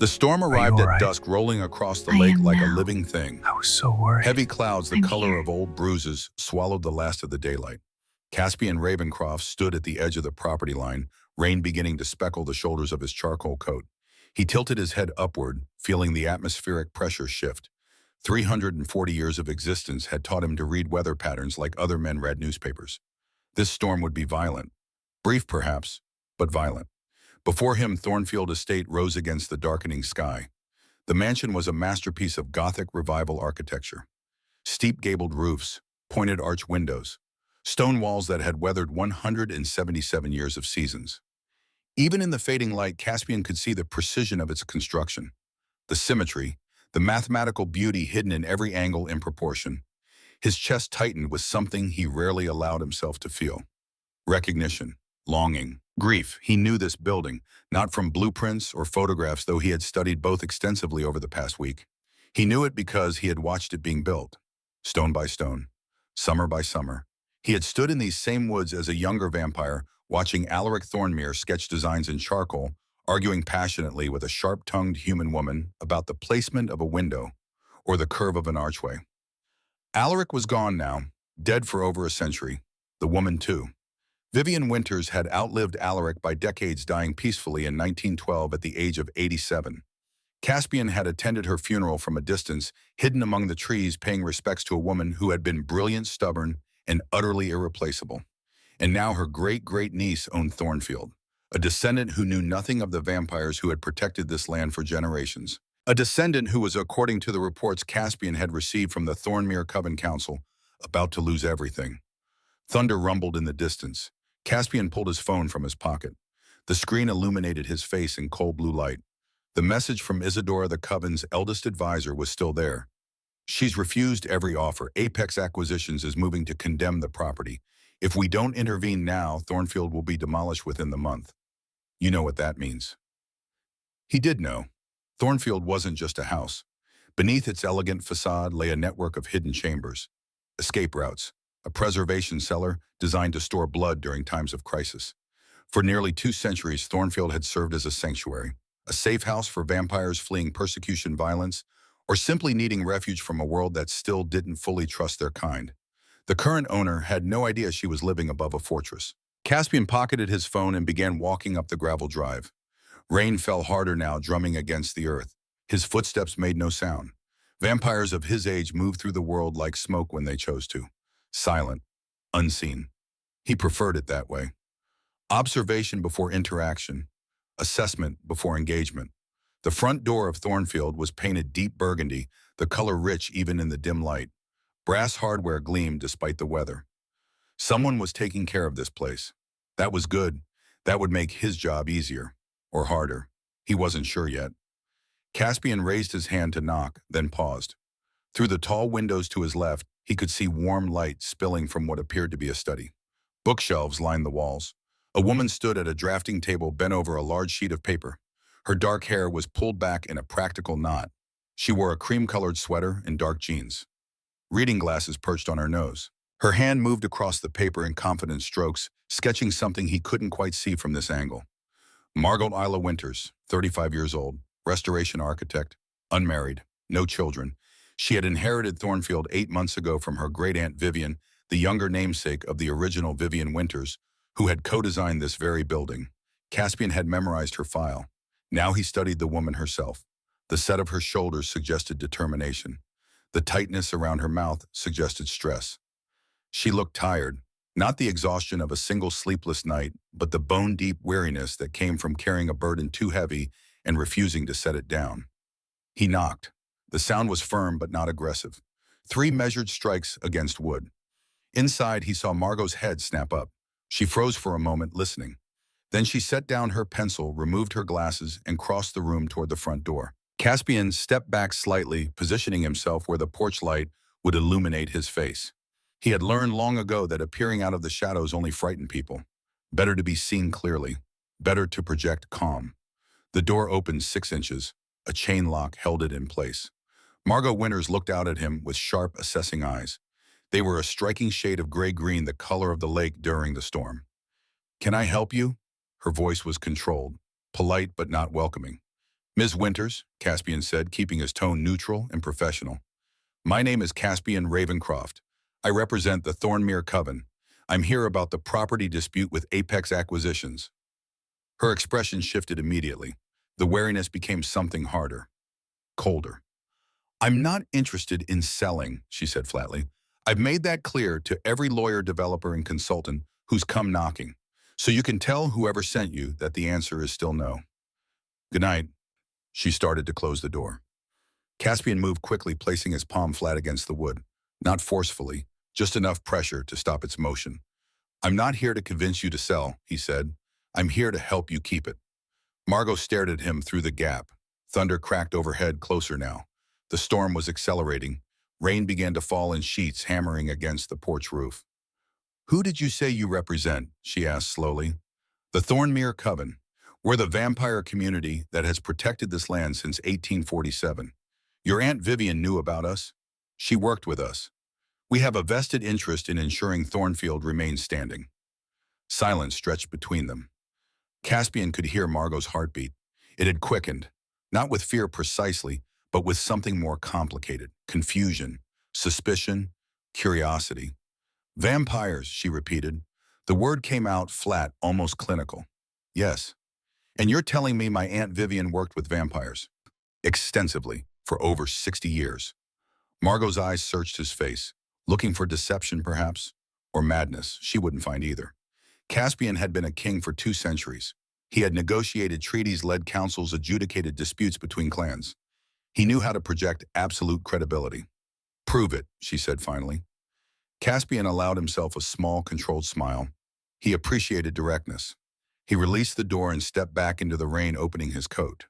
The storm Are you arrived at alright? dusk, rolling across the I lake am like a now. living thing. I was so worried. Heavy clouds, the I'm color here. of old bruises, swallowed the last of the daylight. Caspian Ravencroft stood at the edge of the property line, rain beginning to speckle the shoulders of his charcoal coat. He tilted his head upward, feeling the atmospheric pressure shift. 340 years of existence had taught him to read weather patterns like other men read newspapers. This storm would be violent. Brief, perhaps, but violent. Before him, Thornfield Estate rose against the darkening sky. The mansion was a masterpiece of Gothic Revival architecture. Steep gabled roofs, pointed arch windows, stone walls that had weathered 177 years of seasons. Even in the fading light, Caspian could see the precision of its construction, the symmetry, the mathematical beauty hidden in every angle and proportion. His chest tightened with something he rarely allowed himself to feel. Recognition, longing, grief. He knew this building, not from blueprints or photographs, though he had studied both extensively over the past week. He knew it because he had watched it being built, stone by stone, summer by summer. He had stood in these same woods as a younger vampire, watching Alaric Thornmere sketch designs in charcoal, arguing passionately with a sharp-tongued human woman about the placement of a window or the curve of an archway. Alaric was gone now, dead for over a century. The woman, too. Vivian Winters had outlived Alaric by decades, dying peacefully in 1912 at the age of 87. Caspian had attended her funeral from a distance, hidden among the trees, paying respects to a woman who had been brilliant, stubborn, and utterly irreplaceable. And now her great-great-niece owned Thornfield, a descendant who knew nothing of the vampires who had protected this land for generations. A descendant who was, according to the reports Caspian had received from the Thornmere Coven Council, about to lose everything. Thunder rumbled in the distance. Caspian pulled his phone from his pocket. The screen illuminated his face in cold blue light. The message from Isadora, the Coven's eldest advisor, was still there. She's refused every offer. Apex Acquisitions is moving to condemn the property. If we don't intervene now, Thornfield will be demolished within the month. You know what that means. He did know. Thornfield wasn't just a house. Beneath its elegant facade lay a network of hidden chambers, escape routes, a preservation cellar designed to store blood during times of crisis. For nearly 2 centuries, Thornfield had served as a sanctuary, a safe house for vampires fleeing persecution, violence, or simply needing refuge from a world that still didn't fully trust their kind. The current owner had no idea she was living above a fortress. Caspian pocketed his phone and began walking up the gravel drive. Rain fell harder now, drumming against the earth. His footsteps made no sound. Vampires of his age moved through the world like smoke when they chose to. Silent, unseen. He preferred it that way. Observation before interaction, assessment before engagement. The front door of Thornfield was painted deep burgundy, the color rich even in the dim light. Brass hardware gleamed despite the weather. Someone was taking care of this place. That was good. That would make his job easier, or harder. He wasn't sure yet. Caspian raised his hand to knock, then paused. Through the tall windows to his left, he could see warm light spilling from what appeared to be a study. Bookshelves lined the walls. A woman stood at a drafting table, bent over a large sheet of paper. Her dark hair was pulled back in a practical knot. She wore a cream-colored sweater and dark jeans. Reading glasses perched on her nose. Her hand moved across the paper in confident strokes, sketching something he couldn't quite see from this angle. Margot Winters, 35 years old, restoration architect, unmarried, no children. She had inherited Thornfield 8 months ago from her great-aunt Vivian, the younger namesake of the original Vivian Winters, who had co-designed this very building. Caspian had memorized her file. Now he studied the woman herself. The set of her shoulders suggested determination. The tightness around her mouth suggested stress. She looked tired, not the exhaustion of a single sleepless night, but the bone-deep weariness that came from carrying a burden too heavy and refusing to set it down. He knocked. The sound was firm but not aggressive. 3 measured strikes against wood. Inside, he saw Margot's head snap up. She froze for a moment, listening. Then she set down her pencil, removed her glasses, and crossed the room toward the front door. Caspian stepped back slightly, positioning himself where the porch light would illuminate his face. He had learned long ago that appearing out of the shadows only frightened people. Better to be seen clearly. Better to project calm. The door opened 6 inches. A chain lock held it in place. Margot Winters looked out at him with sharp, assessing eyes. They were a striking shade of gray-green, the color of the lake during the storm. "Can I help you?" Her voice was controlled, polite but not welcoming. Ms. Winters, Caspian said, keeping his tone neutral and professional. My name is Caspian Ravencroft. I represent the Thornmere Coven. I'm here about the property dispute with Apex Acquisitions. Her expression shifted immediately. The wariness became something harder, colder. I'm not interested in selling, she said flatly. I've made that clear to every lawyer, developer, and consultant who's come knocking. So you can tell whoever sent you that the answer is still no. Good night. She started to close the door. Caspian moved quickly, placing his palm flat against the wood. Not forcefully, just enough pressure to stop its motion. I'm not here to convince you to sell, he said. I'm here to help you keep it. Margot stared at him through the gap. Thunder cracked overhead, closer now. The storm was accelerating. Rain began to fall in sheets, hammering against the porch roof. Who did you say you represent? She asked slowly. The Thornmere Coven. We're the vampire community that has protected this land since 1847. Your Aunt Vivian knew about us. She worked with us. We have a vested interest in ensuring Thornfield remains standing. Silence stretched between them. Caspian could hear Margot's heartbeat. It had quickened, not with fear precisely, but with something more complicated. Confusion, suspicion, curiosity. Vampires, she repeated. The word came out flat, almost clinical. Yes. And you're telling me my Aunt Vivian worked with vampires? Extensively, for over 60 years. Margot's eyes searched his face, looking for deception perhaps, or madness. She wouldn't find either. Caspian had been a king for 2 centuries. He had negotiated treaties, led councils, adjudicated disputes between clans. He knew how to project absolute credibility. Prove it, she said finally. Caspian allowed himself a small, controlled smile. He appreciated directness. He released the door and stepped back into the rain, opening his coat.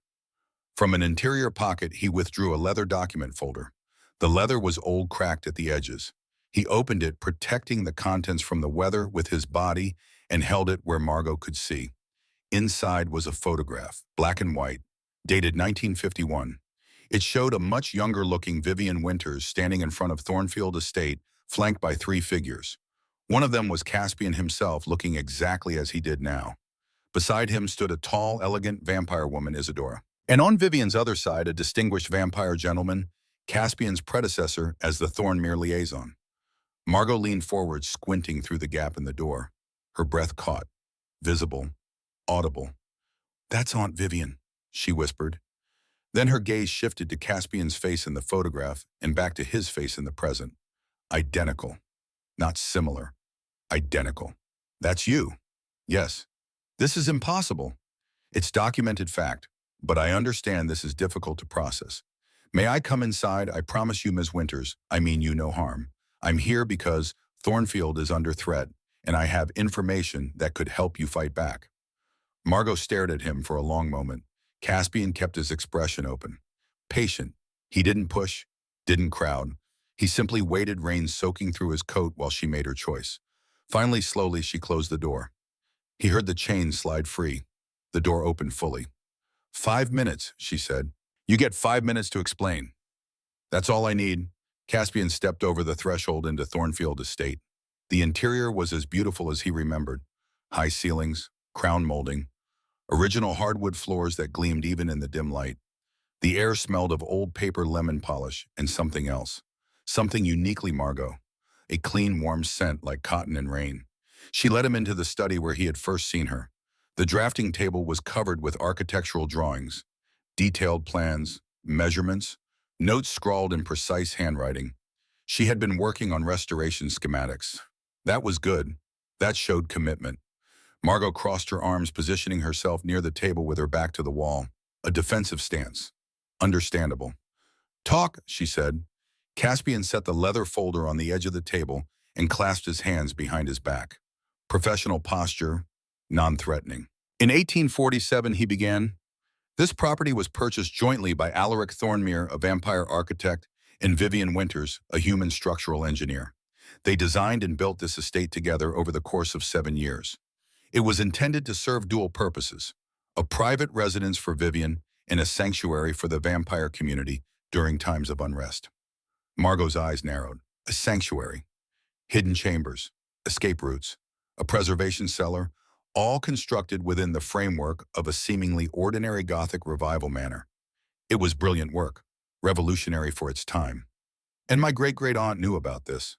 From an interior pocket, he withdrew a leather document folder. The leather was old, cracked at the edges. He opened it, protecting the contents from the weather with his body, and held it where Margot could see. Inside was a photograph, black and white, dated 1951. It showed a much younger-looking Vivian Winters standing in front of Thornfield Estate, flanked by 3 figures. One of them was Caspian himself, looking exactly as he did now. Beside him stood a tall, elegant vampire woman, Isadora. And on Vivian's other side, a distinguished vampire gentleman, Caspian's predecessor as the Thornmere liaison. Margot leaned forward, squinting through the gap in the door. Her breath caught, visible, audible. That's Aunt Vivian, she whispered. Then her gaze shifted to Caspian's face in the photograph and back to his face in the present. Identical. Not similar. Identical. That's you. Yes. This is impossible. It's documented fact, but I understand this is difficult to process. May I come inside? I promise you, Ms. Winters, I mean you no harm. I'm here because Thornfield is under threat, and I have information that could help you fight back. Margot stared at him for a long moment. Caspian kept his expression open. Patient. He didn't push, didn't crowd. He simply waited, rain soaking through his coat while she made her choice. Finally, slowly, she closed the door. He heard the chain slide free. The door opened fully. 5 minutes, she said. You get 5 minutes to explain. That's all I need. Caspian stepped over the threshold into Thornfield Estate. The interior was as beautiful as he remembered. High ceilings, crown molding, original hardwood floors that gleamed even in the dim light. The air smelled of old paper, lemon polish, and something else. Something uniquely Margot. A clean, warm scent like cotton and rain. She led him into the study where he had first seen her. The drafting table was covered with architectural drawings, detailed plans, measurements, notes scrawled in precise handwriting. She had been working on restoration schematics. That was good. That showed commitment. Margot crossed her arms, positioning herself near the table with her back to the wall. A defensive stance. Understandable. Talk, she said. Caspian set the leather folder on the edge of the table and clasped his hands behind his back. Professional posture, non-threatening. In 1847, he began. This property was purchased jointly by Alaric Thornmere, a vampire architect, and Vivian Winters, a human structural engineer. They designed and built this estate together over the course of 7 years. It was intended to serve dual purposes: a private residence for Vivian and a sanctuary for the vampire community during times of unrest. Margot's eyes narrowed. A sanctuary, hidden chambers, escape routes, a preservation cellar, all constructed within the framework of a seemingly ordinary Gothic revival manor. It was brilliant work, revolutionary for its time. And my great-great-aunt knew about this.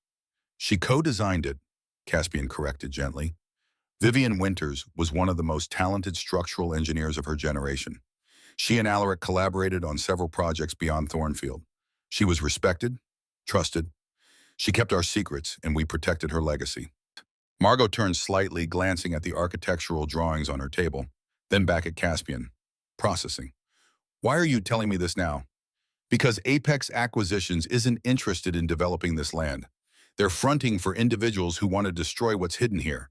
She co-designed it, Caspian corrected gently. Vivian Winters was one of the most talented structural engineers of her generation. She and Alaric collaborated on several projects beyond Thornfield. She was respected, trusted. She kept our secrets, and we protected her legacy. Margot turned slightly, glancing at the architectural drawings on her table, then back at Caspian, processing. Why are you telling me this now? Because Apex Acquisitions isn't interested in developing this land. They're fronting for individuals who want to destroy what's hidden here.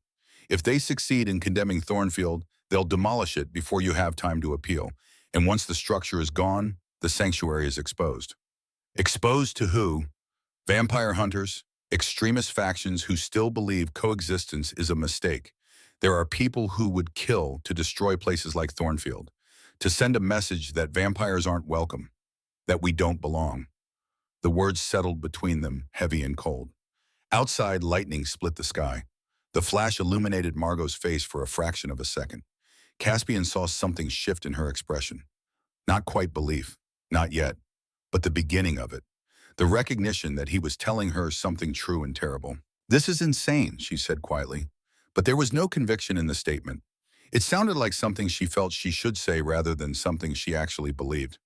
If they succeed in condemning Thornfield, they'll demolish it before you have time to appeal. And once the structure is gone, the sanctuary is exposed. Exposed to who? Vampire hunters, extremist factions who still believe coexistence is a mistake. There are people who would kill to destroy places like Thornfield, to send a message that vampires aren't welcome, that we don't belong. The words settled between them, heavy and cold. Outside, lightning split the sky. The flash illuminated Margot's face for a fraction of a second. Caspian saw something shift in her expression. Not quite belief, not yet, but the beginning of it. The recognition that he was telling her something true and terrible. This is insane, she said quietly. But there was no conviction in the statement. It sounded like something she felt she should say rather than something she actually believed.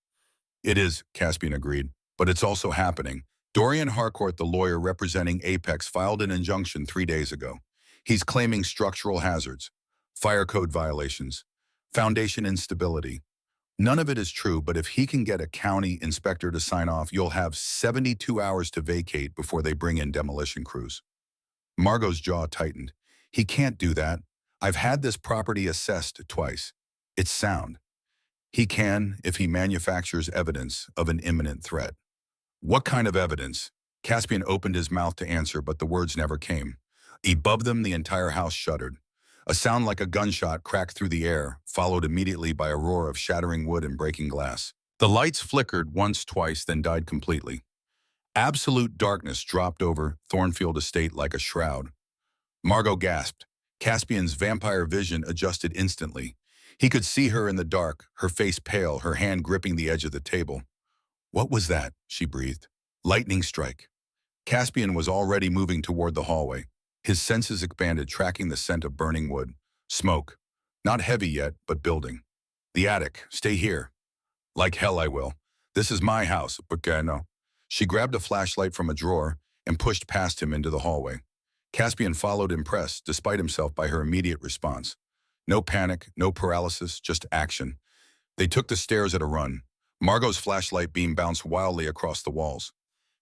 It is, Caspian agreed, but it's also happening. Dorian Harcourt, the lawyer representing Apex, filed an injunction 3 days ago. He's claiming structural hazards, fire code violations, foundation instability. None of it is true, but if he can get a county inspector to sign off, you'll have 72 hours to vacate before they bring in demolition crews. Margot's jaw tightened. He can't do that. I've had this property assessed twice. It's sound. He can if he manufactures evidence of an imminent threat. What kind of evidence? Caspian opened his mouth to answer, but the words never came. Above them, the entire house shuddered. A sound like a gunshot cracked through the air, followed immediately by a roar of shattering wood and breaking glass. The lights flickered once, twice, then died completely. Absolute darkness dropped over Thornfield Estate like a shroud. Margot gasped. Caspian's vampire vision adjusted instantly. He could see her in the dark, her face pale, her hand gripping the edge of the table. What was that? She breathed. Lightning strike. Caspian was already moving toward the hallway. His senses expanded, tracking the scent of burning wood. Smoke. Not heavy yet, but building. The attic. Stay here. Like hell I will. This is my house, Bucano. She grabbed a flashlight from a drawer and pushed past him into the hallway. Caspian followed, impressed, despite himself, by her immediate response. No panic, no paralysis, just action. They took the stairs at a run. Margot's flashlight beam bounced wildly across the walls.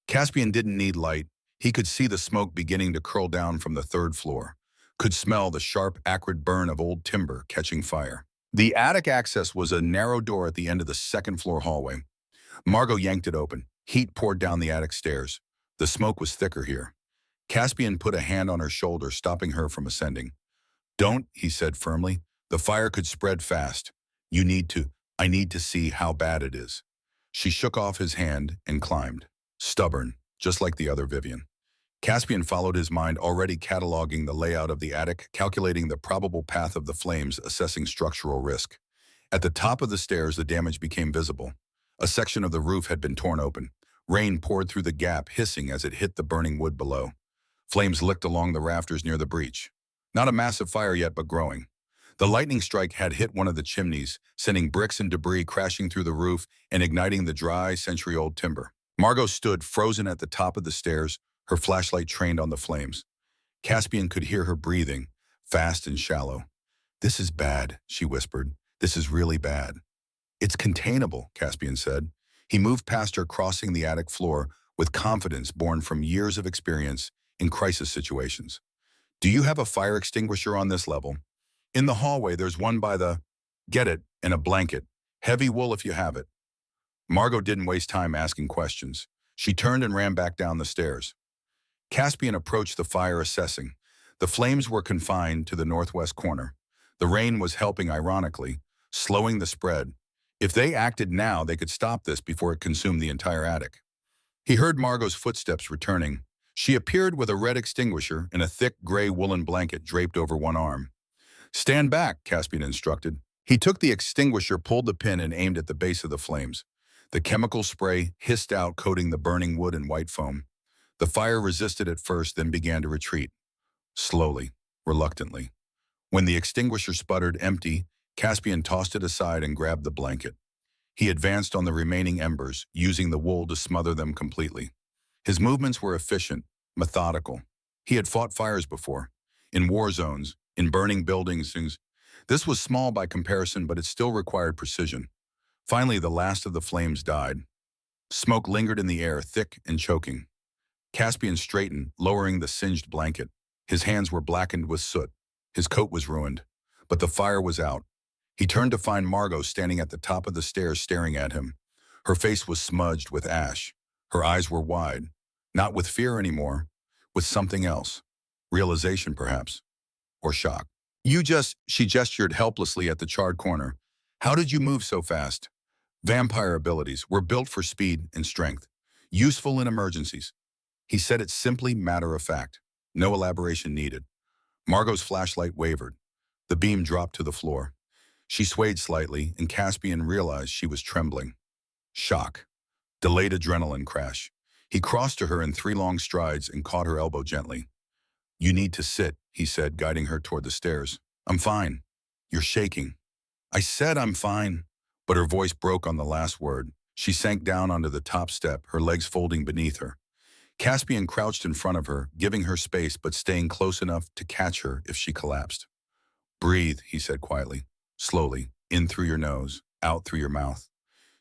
Caspian didn't need light. He could see the smoke beginning to curl down from the 3rd floor, could smell the sharp, acrid burn of old timber catching fire. The attic access was a narrow door at the end of the 2nd floor hallway. Margot yanked it open. Heat poured down the attic stairs. The smoke was thicker here. Caspian put a hand on her shoulder, stopping her from ascending. Don't, he said firmly. The fire could spread fast. I need to see how bad it is. She shook off his hand and climbed. Stubborn, just like the other Vivian. Caspian followed his mind, already cataloging the layout of the attic, calculating the probable path of the flames, assessing structural risk. At the top of the stairs, the damage became visible. A section of the roof had been torn open. Rain poured through the gap, hissing as it hit the burning wood below. Flames licked along the rafters near the breach. Not a massive fire yet, but growing. The lightning strike had hit one of the chimneys, sending bricks and debris crashing through the roof and igniting the dry, century-old timber. Margot stood frozen at the top of the stairs, her flashlight trained on the flames. Caspian could hear her breathing, fast and shallow. This is bad, she whispered. This is really bad. It's containable, Caspian said. He moved past her, crossing the attic floor with confidence born from years of experience in crisis situations. Do you have a fire extinguisher on this level? In the hallway, there's one by the... Get it, and a blanket. Heavy wool if you have it. Margot didn't waste time asking questions. She turned and ran back down the stairs. Caspian approached the fire, assessing. The flames were confined to the northwest corner. The rain was helping, ironically, slowing the spread. If they acted now, they could stop this before it consumed the entire attic. He heard Margot's footsteps returning. She appeared with a red extinguisher and a thick gray woolen blanket draped over one arm. Stand back, Caspian instructed. He took the extinguisher, pulled the pin, and aimed at the base of the flames. The chemical spray hissed out, coating the burning wood in white foam. The fire resisted at first, then began to retreat, slowly, reluctantly. When the extinguisher sputtered empty, Caspian tossed it aside and grabbed the blanket. He advanced on the remaining embers, using the wool to smother them completely. His movements were efficient, methodical. He had fought fires before, in war zones, in burning buildings. This was small by comparison, but it still required precision. Finally, the last of the flames died. Smoke lingered in the air, thick and choking. Caspian straightened, lowering the singed blanket. His hands were blackened with soot. His coat was ruined, but the fire was out. He turned to find Margot standing at the top of the stairs staring at him. Her face was smudged with ash. Her eyes were wide, not with fear anymore, with something else. Realization, perhaps, or shock. She gestured helplessly at the charred corner. How did you move so fast? Vampire abilities were built for speed and strength, useful in emergencies. He said it simply, matter of fact. No elaboration needed. Margot's flashlight wavered. The beam dropped to the floor. She swayed slightly, and Caspian realized she was trembling. Shock. Delayed adrenaline crash. He crossed to her in 3 long strides and caught her elbow gently. You need to sit, he said, guiding her toward the stairs. I'm fine. You're shaking. I said I'm fine. But her voice broke on the last word. She sank down onto the top step, her legs folding beneath her. Caspian crouched in front of her, giving her space but staying close enough to catch her if she collapsed. Breathe, he said quietly, slowly, in through your nose, out through your mouth.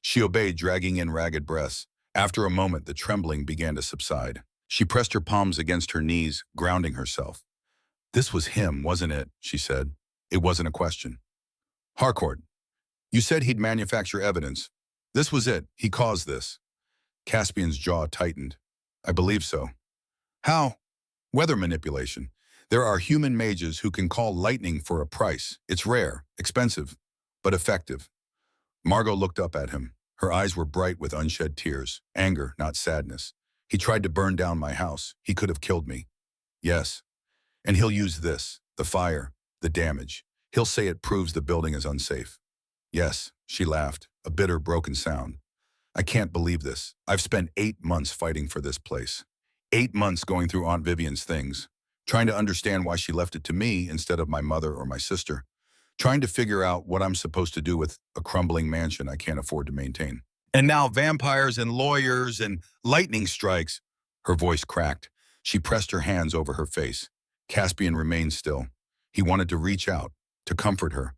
She obeyed, dragging in ragged breaths. After a moment, the trembling began to subside. She pressed her palms against her knees, grounding herself. This was him, wasn't it? She said. It wasn't a question. Harcourt, you said he'd manufacture evidence. This was it. He caused this. Caspian's jaw tightened. I believe so. How? Weather manipulation. There are human mages who can call lightning for a price. It's rare, expensive, but effective. Margot looked up at him. Her eyes were bright with unshed tears. Anger, not sadness. He tried to burn down my house. He could have killed me. Yes. And he'll use this, the fire, the damage. He'll say it proves the building is unsafe. Yes, she laughed, a bitter, broken sound. I can't believe this. I've spent 8 months fighting for this place. 8 months going through Aunt Vivian's things, trying to understand why she left it to me instead of my mother or my sister, trying to figure out what I'm supposed to do with a crumbling mansion I can't afford to maintain. And now vampires and lawyers and lightning strikes. Her voice cracked. She pressed her hands over her face. Caspian remained still. He wanted to reach out, to comfort her,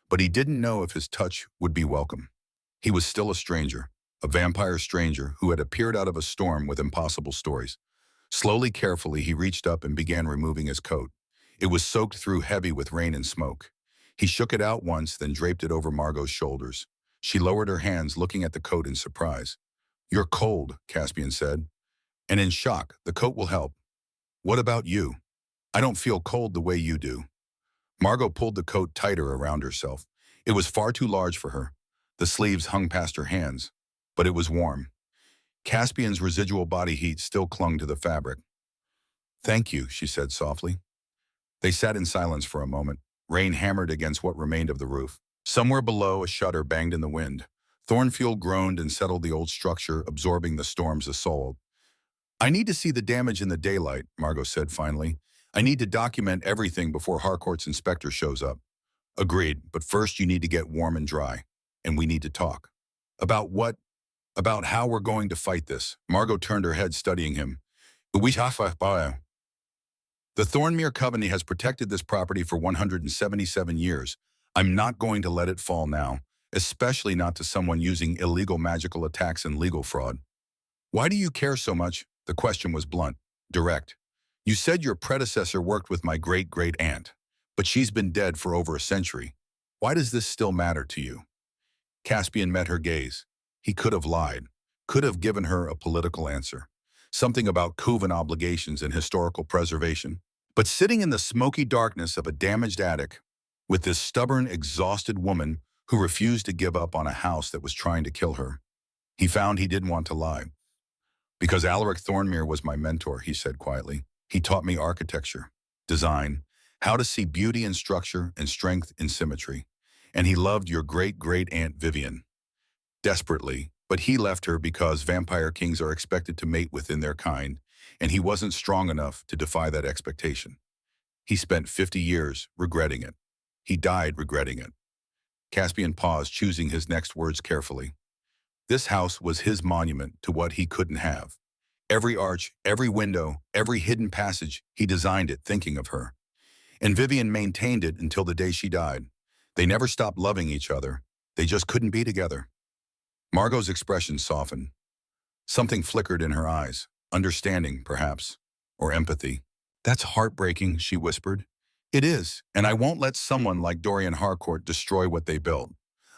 but he didn't know if his touch would be welcome. He was still a stranger. A vampire stranger who had appeared out of a storm with impossible stories. Slowly, carefully, he reached up and began removing his coat. It was soaked through, heavy with rain and smoke. He shook it out once, then draped it over Margot's shoulders. She lowered her hands, looking at the coat in surprise. You're cold, Caspian said. And in shock, the coat will help. What about you? I don't feel cold the way you do. Margot pulled the coat tighter around herself. It was far too large for her. The sleeves hung past her hands. But it was warm. Caspian's residual body heat still clung to the fabric. Thank you, she said softly. They sat in silence for a moment. Rain hammered against what remained of the roof. Somewhere below, a shutter banged in the wind. Thornfield groaned and settled the old structure, absorbing the storm's assault. I need to see the damage in the daylight, Margot said finally. I need to document everything before Harcourt's inspector shows up. Agreed, but first you need to get warm and dry. And we need to talk. About what? About how we're going to fight this. Margot turned her head, studying him. The Thornmere Covenant has protected this property for 177 years. I'm not going to let it fall now, especially not to someone using illegal magical attacks and legal fraud. Why do you care so much? The question was blunt, direct. You said your predecessor worked with my great-great-aunt, but she's been dead for over a century. Why does this still matter to you? Caspian met her gaze. He could have lied, could have given her a political answer, something about coven obligations and historical preservation. But sitting in the smoky darkness of a damaged attic, with this stubborn, exhausted woman who refused to give up on a house that was trying to kill her, he found he didn't want to lie. Because Alaric Thornmere was my mentor, he said quietly. He taught me architecture, design, how to see beauty in structure and strength in symmetry. And he loved your great-great-aunt Vivian. Desperately, But he left her because vampire kings are expected to mate within their kind, and he wasn't strong enough to defy that expectation. He spent 50 years regretting it. He died regretting it. Caspian paused, choosing his next words carefully. This house was his monument to what he couldn't have. Every arch, every window, every hidden passage, he designed it thinking of her. And Vivian maintained it until the day she died. They never stopped loving each other. They just couldn't be together. Margot's expression softened. Something flickered in her eyes. Understanding, perhaps. Or empathy. That's heartbreaking, she whispered. It is, and I won't let someone like Dorian Harcourt destroy what they built.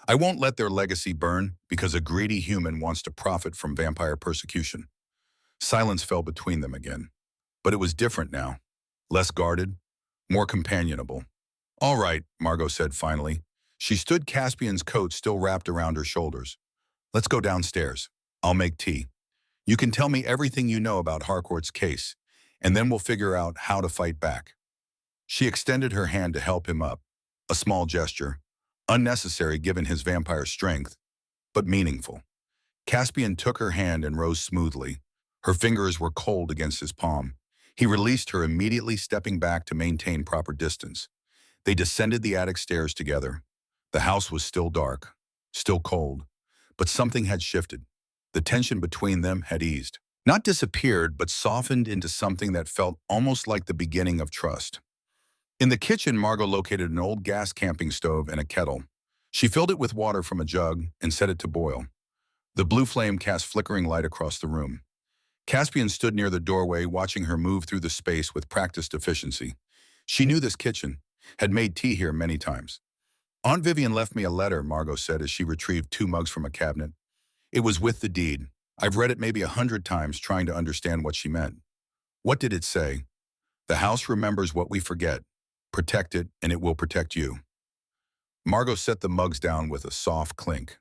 I won't let their legacy burn because a greedy human wants to profit from vampire persecution. Silence fell between them again. But it was different now. Less guarded, more companionable. All right, Margot said finally. She stood Caspian's coat still wrapped around her shoulders. Let's go downstairs. I'll make tea. You can tell me everything you know about Harcourt's case, and then we'll figure out how to fight back. She extended her hand to help him up. A small gesture, unnecessary given his vampire strength, but meaningful. Caspian took her hand and rose smoothly. Her fingers were cold against his palm. He released her, immediately stepping back to maintain proper distance. They descended the attic stairs together. The house was still dark, still cold, but something had shifted. The tension between them had eased. Not disappeared, but softened into something that felt almost like the beginning of trust. In the kitchen, Margot located an old gas camping stove and a kettle. She filled it with water from a jug and set it to boil. The blue flame cast flickering light across the room. Caspian stood near the doorway, watching her move through the space with practiced efficiency. She knew this kitchen, had made tea here many times. Aunt Vivian left me a letter, Margot said as she retrieved 2 mugs from a cabinet. It was with the deed. I've read it maybe 100 times trying to understand what she meant. What did it say? The house remembers what we forget. Protect it, and it will protect you. Margot set the mugs down with a soft clink.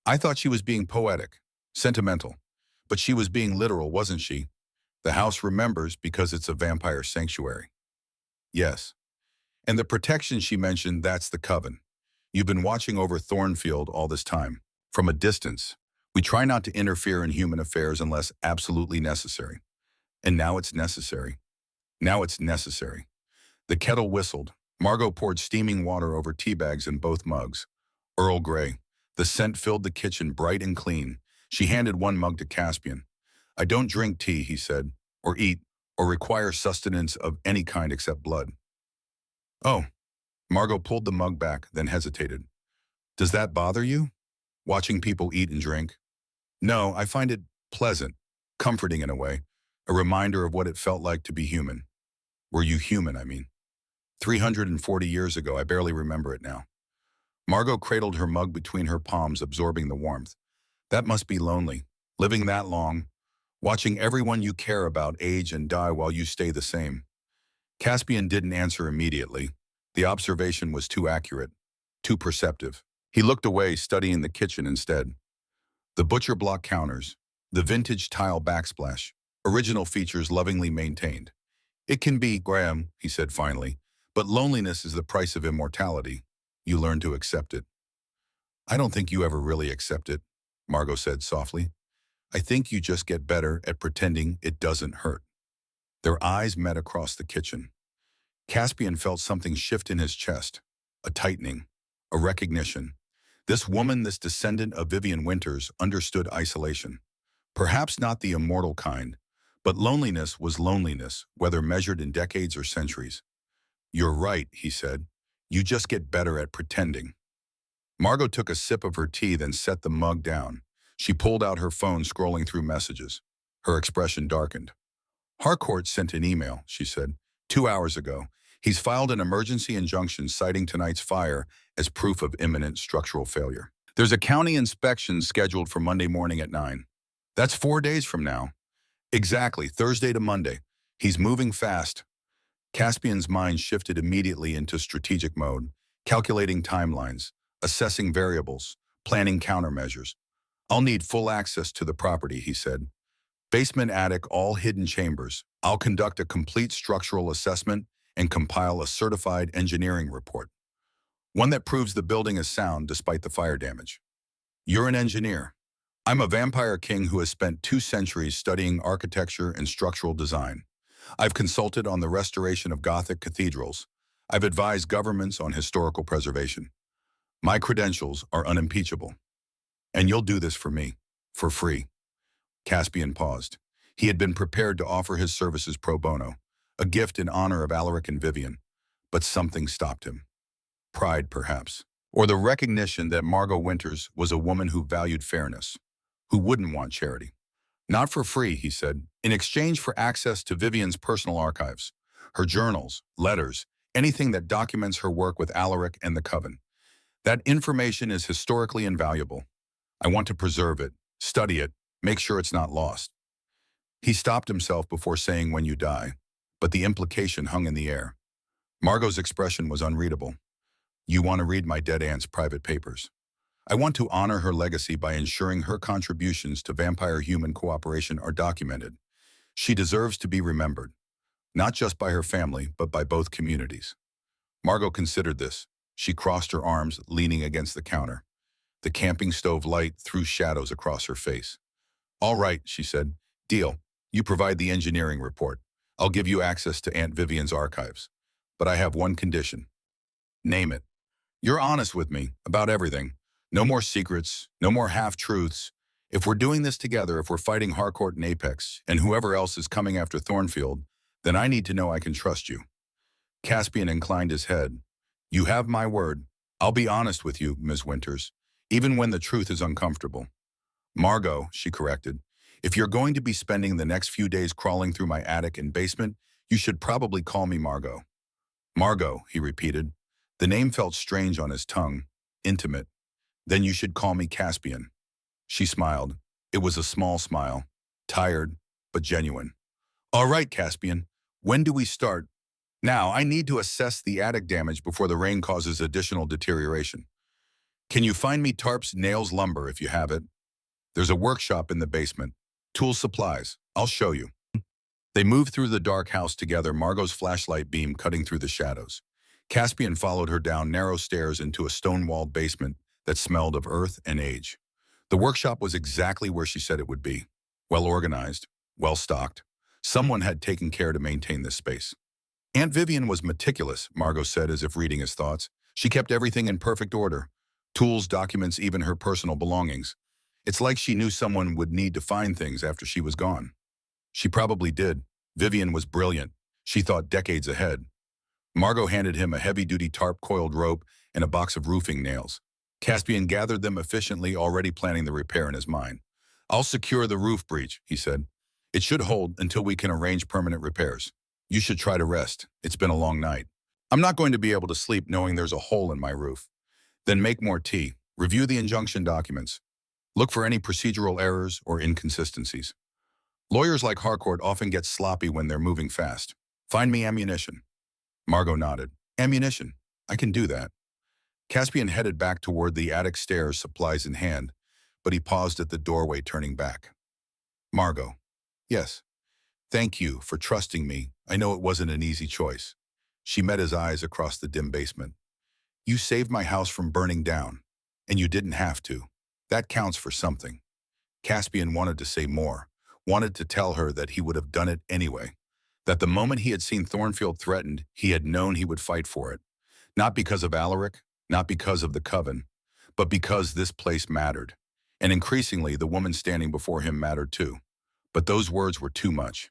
I thought she was being poetic, sentimental, but she was being literal, wasn't she? The house remembers because it's a vampire sanctuary. Yes. And the protection she mentioned, that's the coven. You've been watching over Thornfield all this time. From a distance, we try not to interfere in human affairs unless absolutely necessary. And now it's necessary. Now it's necessary. The kettle whistled. Margot poured steaming water over tea bags in both mugs. Earl Grey. The scent filled the kitchen bright and clean. She handed 1 mug to Caspian. I don't drink tea, he said, or eat, or require sustenance of any kind except blood. Oh. Margot pulled the mug back, then hesitated. Does that bother you? Watching people eat and drink? No, I find it pleasant, comforting in a way, a reminder of what it felt like to be human. Were you human, I mean? 340 years ago, I barely remember it now. Margot cradled her mug between her palms, absorbing the warmth. That must be lonely, living that long, watching everyone you care about age and die while you stay the same. Caspian didn't answer immediately. The observation was too accurate, too perceptive. He looked away, studying the kitchen instead. The butcher block counters, the vintage tile backsplash, original features lovingly maintained. It can be, Graham, he said finally, but loneliness is the price of immortality. You learn to accept it. I don't think you ever really accept it, Margot said softly. I think you just get better at pretending it doesn't hurt. Their eyes met across the kitchen. Caspian felt something shift in his chest, a tightening, a recognition. This woman, this descendant of Vivian Winters, understood isolation. Perhaps not the immortal kind, but loneliness was loneliness, whether measured in decades or centuries. You're right, he said. You just get better at pretending. Margot took a sip of her tea, then set the mug down. She pulled out her phone, scrolling through messages. Her expression darkened. Harcourt sent an email, she said, 2 hours ago. He's filed an emergency injunction citing tonight's fire as proof of imminent structural failure. There's a county inspection scheduled for Monday morning at 9. That's 4 days from now. Exactly, Thursday to Monday. He's moving fast. Caspian's mind shifted immediately into strategic mode, calculating timelines, assessing variables, planning countermeasures. I'll need full access to the property, he said. Basement, attic, all hidden chambers. I'll conduct a complete structural assessment and compile a certified engineering report. One that proves the building is sound despite the fire damage. You're an engineer. I'm a vampire king who has spent 2 centuries studying architecture and structural design. I've consulted on the restoration of Gothic cathedrals. I've advised governments on historical preservation. My credentials are unimpeachable. And you'll do this for me, for free. Caspian paused. He had been prepared to offer his services pro bono, a gift in honor of Alaric and Vivian. But something stopped him. Pride, perhaps. Or the recognition that Margot Winters was a woman who valued fairness, who wouldn't want charity. Not for free, he said, in exchange for access to Vivian's personal archives, her journals, letters, anything that documents her work with Alaric and the Coven. That information is historically invaluable. I want to preserve it, study it, make sure it's not lost. He stopped himself before saying when you die, but the implication hung in the air. Margot's expression was unreadable. You want to read my dead aunt's private papers. I want to honor her legacy by ensuring her contributions to vampire-human cooperation are documented. She deserves to be remembered, not just by her family, but by both communities. Margot considered this. She crossed her arms, leaning against the counter. The camping stove light threw shadows across her face. All right, she said. Deal. You provide the engineering report. I'll give you access to Aunt Vivian's archives. But I have one condition. Name it. You're honest with me about everything. No more secrets, no more half-truths. If we're doing this together, if we're fighting Harcourt and Apex, and whoever else is coming after Thornfield, then I need to know I can trust you. Caspian inclined his head. You have my word. I'll be honest with you, Miss Winters, even when the truth is uncomfortable. Margot, she corrected, if you're going to be spending the next few days crawling through my attic and basement, you should probably call me Margot. Margot, he repeated. The name felt strange on his tongue, intimate. Then you should call me Caspian. She smiled. It was a small smile, tired, but genuine. All right, Caspian, when do we start? Now, I need to assess the attic damage before the rain causes additional deterioration. Can you find me tarps, nails, lumber if you have it? There's a workshop in the basement. Tool supplies. I'll show you. They moved through the dark house together, Margot's flashlight beam cutting through the shadows. Caspian followed her down narrow stairs into a stone-walled basement that smelled of earth and age. The workshop was exactly where she said it would be. Well organized, well stocked. Someone had taken care to maintain this space. Aunt Vivian was meticulous, Margot said as if reading his thoughts. She kept everything in perfect order. Tools, documents, even her personal belongings. It's like she knew someone would need to find things after she was gone. She probably did. Vivian was brilliant. She thought decades ahead. Margot handed him a heavy-duty tarp coiled rope and a box of roofing nails. Caspian gathered them efficiently, already planning the repair in his mind. I'll secure the roof breach, he said. It should hold until we can arrange permanent repairs. You should try to rest. It's been a long night. I'm not going to be able to sleep knowing there's a hole in my roof. Then make more tea. Review the injunction documents. Look for any procedural errors or inconsistencies. Lawyers like Harcourt often get sloppy when they're moving fast. Find me ammunition. Margot nodded. Ammunition. I can do that. Caspian headed back toward the attic stairs, supplies in hand, but he paused at the doorway, turning back. Margot. Yes. Thank you for trusting me. I know it wasn't an easy choice. She met his eyes across the dim basement. You saved my house from burning down, and you didn't have to. That counts for something. Caspian wanted to say more, wanted to tell her that he would have done it anyway, that the moment he had seen Thornfield threatened, he had known he would fight for it. Not because of Alaric, not because of the Coven, but because this place mattered. And increasingly, the woman standing before him mattered too. But those words were too much,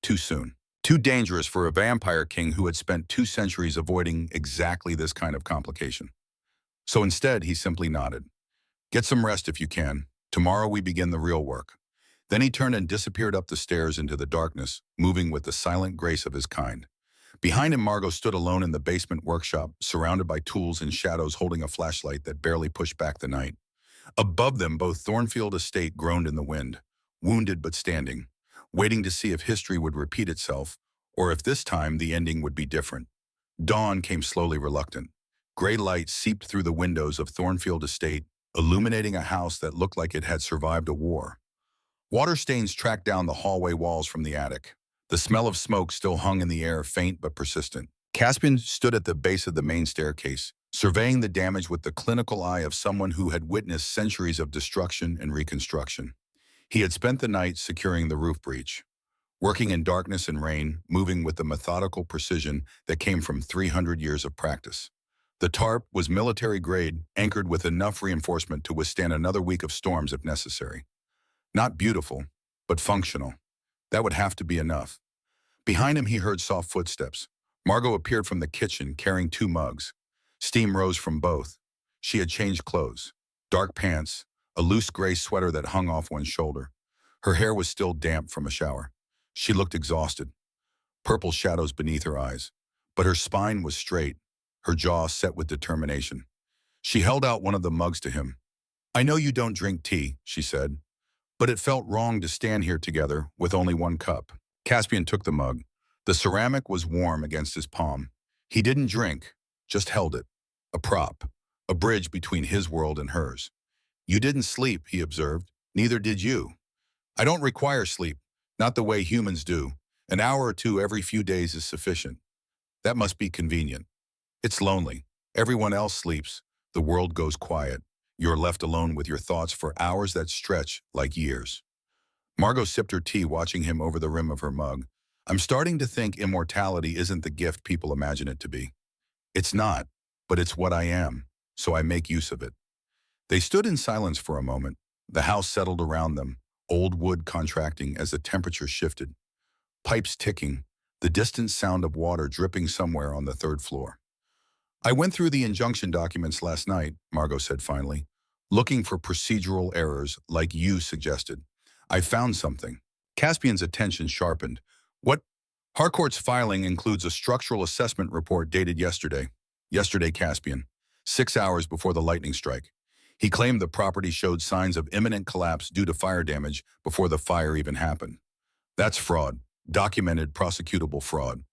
too soon, too dangerous for a vampire king who had spent 2 centuries avoiding exactly this kind of complication. So instead, he simply nodded. Get some rest if you can. Tomorrow we begin the real work. Then he turned and disappeared up the stairs into the darkness, moving with the silent grace of his kind. Behind him, Margot stood alone in the basement workshop, surrounded by tools and shadows, holding a flashlight that barely pushed back the night. Above them, both Thornfield estate groaned in the wind, wounded but standing, waiting to see if history would repeat itself, or if this time the ending would be different. Dawn came slowly, reluctant. Gray light seeped through the windows of Thornfield estate, illuminating a house that looked like it had survived a war. Water stains tracked down the hallway walls from the attic. The smell of smoke still hung in the air, faint but persistent. Caspian stood at the base of the main staircase, surveying the damage with the clinical eye of someone who had witnessed centuries of destruction and reconstruction. He had spent the night securing the roof breach, working in darkness and rain, moving with the methodical precision that came from 300 years of practice. The tarp was military-grade, anchored with enough reinforcement to withstand another week of storms if necessary. Not beautiful, but functional. That would have to be enough. Behind him, he heard soft footsteps. Margot appeared from the kitchen carrying 2 mugs. Steam rose from both. She had changed clothes. Dark pants, a loose gray sweater that hung off one shoulder. Her hair was still damp from a shower. She looked exhausted, purple shadows beneath her eyes. But her spine was straight, her jaw set with determination. She held out one of the mugs to him. "I know you don't drink tea," she said, "but it felt wrong to stand here together with only one cup." Caspian took the mug. The ceramic was warm against his palm. He didn't drink, just held it. A prop, a bridge between his world and hers. "You didn't sleep," he observed. "Neither did you." "I don't require sleep, not the way humans do. An hour or 2 every few days is sufficient." "That must be convenient." "It's lonely. Everyone else sleeps. The world goes quiet. You're left alone with your thoughts for hours that stretch like years." Margot sipped her tea, watching him over the rim of her mug. "I'm starting to think immortality isn't the gift people imagine it to be. It's not, but it's what I am, so I make use of it." They stood in silence for a moment. The house settled around them, old wood contracting as the temperature shifted. Pipes ticking, the distant sound of water dripping somewhere on the 3rd floor. "I went through the injunction documents last night," Margot said finally, "looking for procedural errors like you suggested. I found something." Caspian's attention sharpened. "What?" "Harcourt's filing includes a structural assessment report dated yesterday." Yesterday, Caspian. 6 hours before the lightning strike. He claimed the property showed signs of imminent collapse due to fire damage before the fire even happened. "That's fraud. Documented, prosecutable fraud."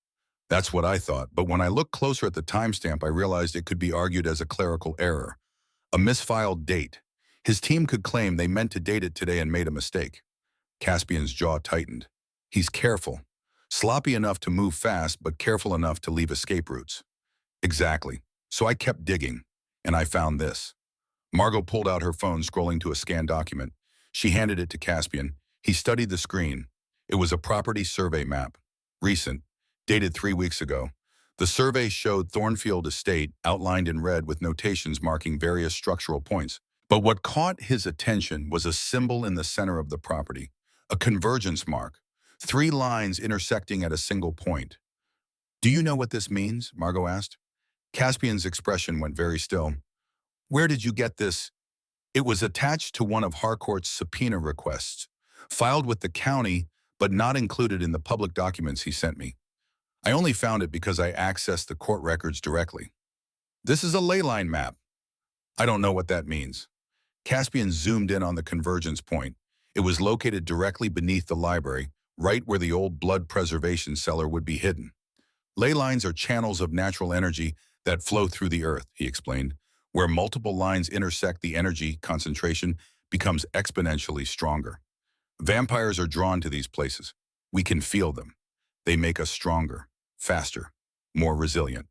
"That's what I thought, but when I looked closer at the timestamp, I realized it could be argued as a clerical error. A misfiled date. His team could claim they meant to date it today and made a mistake." Caspian's jaw tightened. "He's careful. Sloppy enough to move fast, but careful enough to leave escape routes." "Exactly. So I kept digging, and I found this." Margot pulled out her phone, scrolling to a scanned document. She handed it to Caspian. He studied the screen. It was a property survey map. Recent. Dated 3 weeks ago. The survey showed Thornfield estate outlined in red with notations marking various structural points. But what caught his attention was a symbol in the center of the property. A convergence mark. 3 lines intersecting at a single point. "Do you know what this means?" Margot asked. Caspian's expression went very still. "Where did you get this?" "It was attached to one of Harcourt's subpoena requests, filed with the county, but not included in the public documents he sent me. I only found it because I accessed the court records directly." "This is a ley line map." "I don't know what that means." Caspian zoomed in on the convergence point. It was located directly beneath the library, right where the old blood preservation cellar would be hidden. "Ley lines are channels of natural energy that flow through the earth," he explained. "Where multiple lines intersect, the energy concentration becomes exponentially stronger. Vampires are drawn to these places. We can feel them. They make us stronger, faster, more resilient.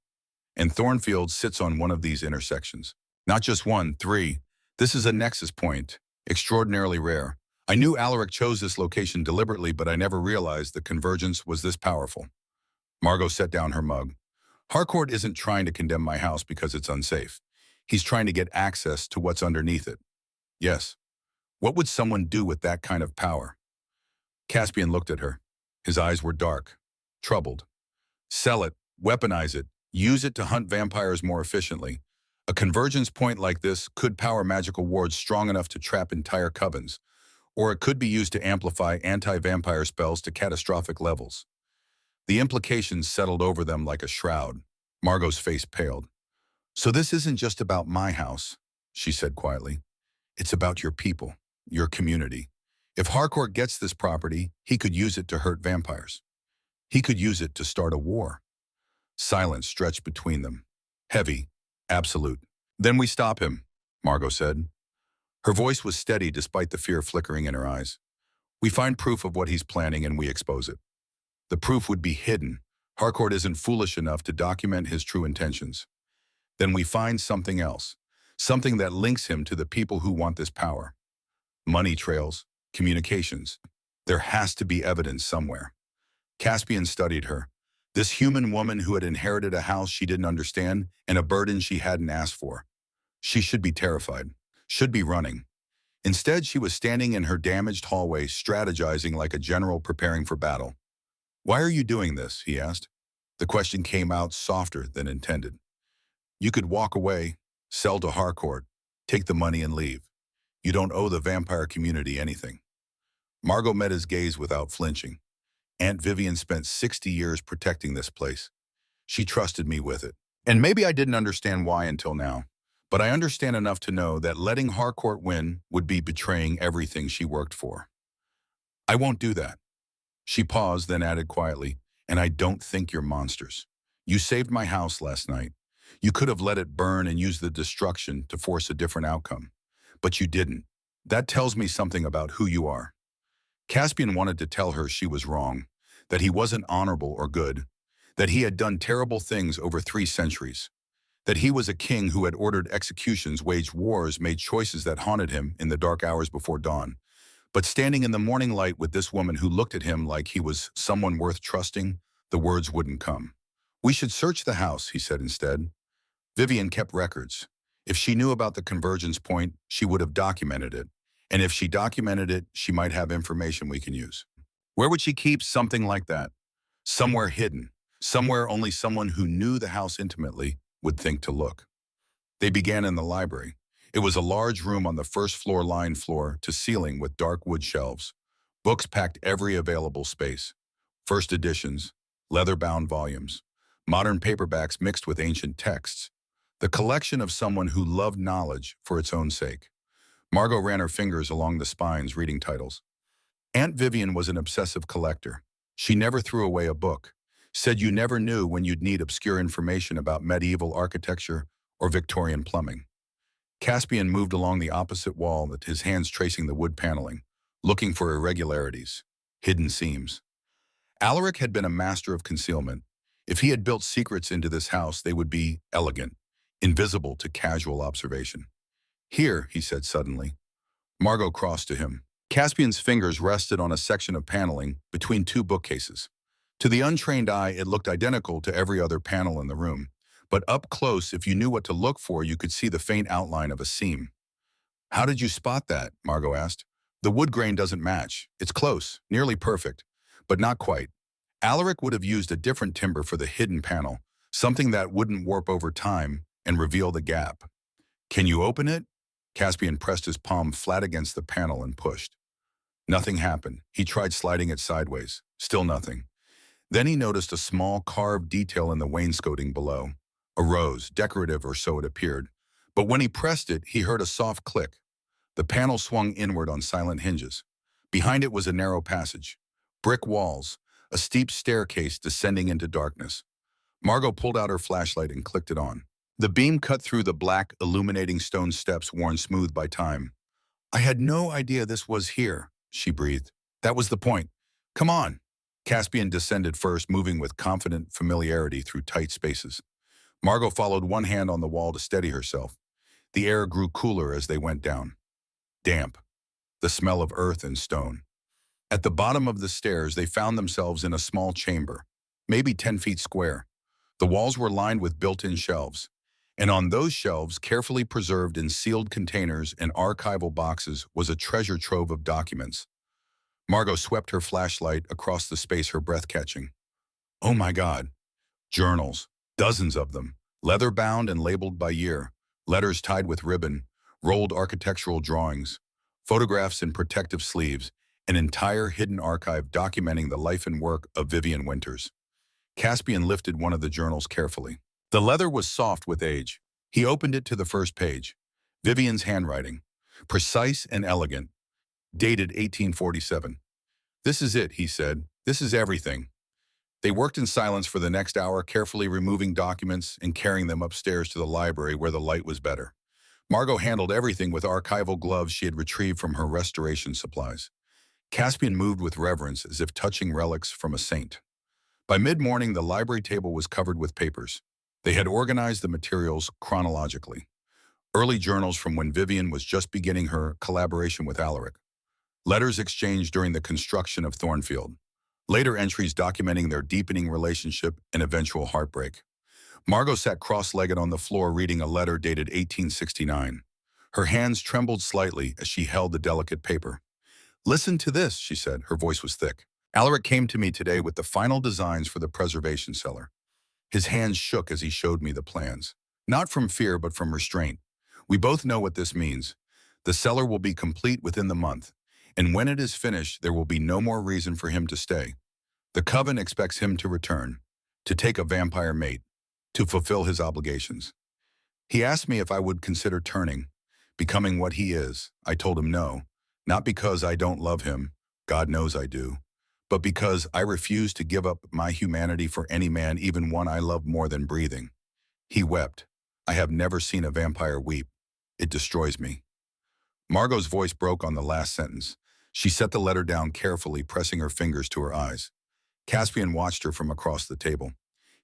And Thornfield sits on one of these intersections. Not just one, 3. This is a nexus point, extraordinarily rare. I knew Alaric chose this location deliberately, but I never realized the convergence was this powerful." Margot set down her mug. "Harcourt isn't trying to condemn my house because it's unsafe. He's trying to get access to what's underneath it." "Yes. What would someone do with that kind of power?" Caspian looked at her. His eyes were dark, troubled. "Sell it, weaponize it, use it to hunt vampires more efficiently. A convergence point like this could power magical wards strong enough to trap entire covens, or it could be used to amplify anti-vampire spells to catastrophic levels." The implications settled over them like a shroud. Margot's face paled. "So this isn't just about my house," she said quietly. "It's about your people, your community. If Harcourt gets this property, he could use it to hurt vampires. He could use it to start a war." Silence stretched between them. Heavy, absolute. "Then we stop him," Margot said. Her voice was steady despite the fear flickering in her eyes. "We find proof of what he's planning and we expose it. The proof would be hidden. Harcourt isn't foolish enough to document his true intentions. Then we find something else, something that links him to the people who want this power. Money trails, communications. There has to be evidence somewhere. Caspian studied her. This human woman who had inherited a house she didn't understand and a burden she hadn't asked for. She should be terrified, should be running. Instead, she was standing in her damaged hallway, strategizing like a general preparing for battle. "Why are you doing this?" he asked. The question came out softer than intended. "You could walk away, sell to Harcourt, take the money and leave. You don't owe the vampire community anything." Margot met his gaze without flinching. "Aunt Vivian spent 60 years protecting this place. She trusted me with it. And maybe I didn't understand why until now. But I understand enough to know that letting Harcourt win would be betraying everything she worked for. I won't do that." She paused, then added quietly, "And I don't think you're monsters. You saved my house last night. You could have let it burn and used the destruction to force a different outcome. But you didn't. That tells me something about who you are." Caspian wanted to tell her she was wrong, that he wasn't honorable or good, that he had done terrible things over 3 centuries, that he was a king who had ordered executions, waged wars, made choices that haunted him in the dark hours before dawn. But standing in the morning light with this woman who looked at him like he was someone worth trusting, the words wouldn't come. "We should search the house," he said instead. Vivian kept records. If she knew about the convergence point, she would have documented it. And if she documented it, she might have information we can use. Where would she keep something like that? Somewhere hidden. Somewhere only someone who knew the house intimately would think to look. They began in the library. It was a large room on the first floor, lined floor to ceiling with dark wood shelves. Books packed every available space. First editions, leather-bound volumes, modern paperbacks mixed with ancient texts. The collection of someone who loved knowledge for its own sake. Margot ran her fingers along the spines, reading titles. Aunt Vivian was an obsessive collector. She never threw away a book. Said you never knew when you'd need obscure information about medieval architecture or Victorian plumbing. Caspian moved along the opposite wall, his hands tracing the wood paneling, looking for irregularities, hidden seams. Alaric had been a master of concealment. If he had built secrets into this house, they would be elegant, invisible to casual observation. "Here," he said suddenly. Margot crossed to him. Caspian's fingers rested on a section of paneling between 2 bookcases. To the untrained eye, it looked identical to every other panel in the room. But up close, if you knew what to look for, you could see the faint outline of a seam. "How did you spot that?" Margot asked. "The wood grain doesn't match. It's close, nearly perfect, but not quite. Alaric would have used a different timber for the hidden panel, something that wouldn't warp over time and reveal the gap." "Can you open it?" Caspian pressed his palm flat against the panel and pushed. Nothing happened. He tried sliding it sideways. Still nothing. Then he noticed a small carved detail in the wainscoting below. A rose, decorative or so it appeared. But when he pressed it, he heard a soft click. The panel swung inward on silent hinges. Behind it was a narrow passage. Brick walls, a steep staircase descending into darkness. Margot pulled out her flashlight and clicked it on. The beam cut through the black, illuminating stone steps worn smooth by time. "I had no idea this was here," she breathed. "That was the point. Come on." Caspian descended first, moving with confident familiarity through tight spaces. Margot followed, one hand on the wall to steady herself. The air grew cooler as they went down. Damp. The smell of earth and stone. At the bottom of the stairs, they found themselves in a small chamber, maybe 10 feet square. The walls were lined with built-in shelves. And on those shelves, carefully preserved in sealed containers and archival boxes, was a treasure trove of documents. Margot swept her flashlight across the space, her breath catching. Oh my God. Journals. Dozens of them. Leather-bound and labeled by year. Letters tied with ribbon. Rolled architectural drawings. Photographs in protective sleeves. An entire hidden archive documenting the life and work of Vivian Winters. Caspian lifted one of the journals carefully. The leather was soft with age. He opened it to the first page. Vivian's handwriting. Precise and elegant. Dated 1847. "This is it," he said. "This is everything." They worked in silence for the next hour, carefully removing documents and carrying them upstairs to the library where the light was better. Margot handled everything with archival gloves she had retrieved from her restoration supplies. Caspian moved with reverence as if touching relics from a saint. By mid-morning, the library table was covered with papers. They had organized the materials chronologically. Early journals from when Vivian was just beginning her collaboration with Alaric. Letters exchanged during the construction of Thornfield. Later entries documenting their deepening relationship and eventual heartbreak. Margot sat cross-legged on the floor reading a letter dated 1869. Her hands trembled slightly as she held the delicate paper. "Listen to this," she said. Her voice was thick. "Alaric came to me today with the final designs for the preservation cellar. His hands shook as he showed me the plans. Not from fear, but from restraint. We both know what this means. The cellar will be complete within the month, and when it is finished, there will be no more reason for him to stay. The coven expects him to return, to take a vampire mate, to fulfill his obligations. He asked me if I would consider turning, becoming what he is. I told him no, not because I don't love him, God knows I do, but because I refuse to give up my humanity for any man, even one I love more than breathing." He wept. "I have never seen a vampire weep. It destroys me." Margot's voice broke on the last sentence. She set the letter down carefully, pressing her fingers to her eyes. Caspian watched her from across the table.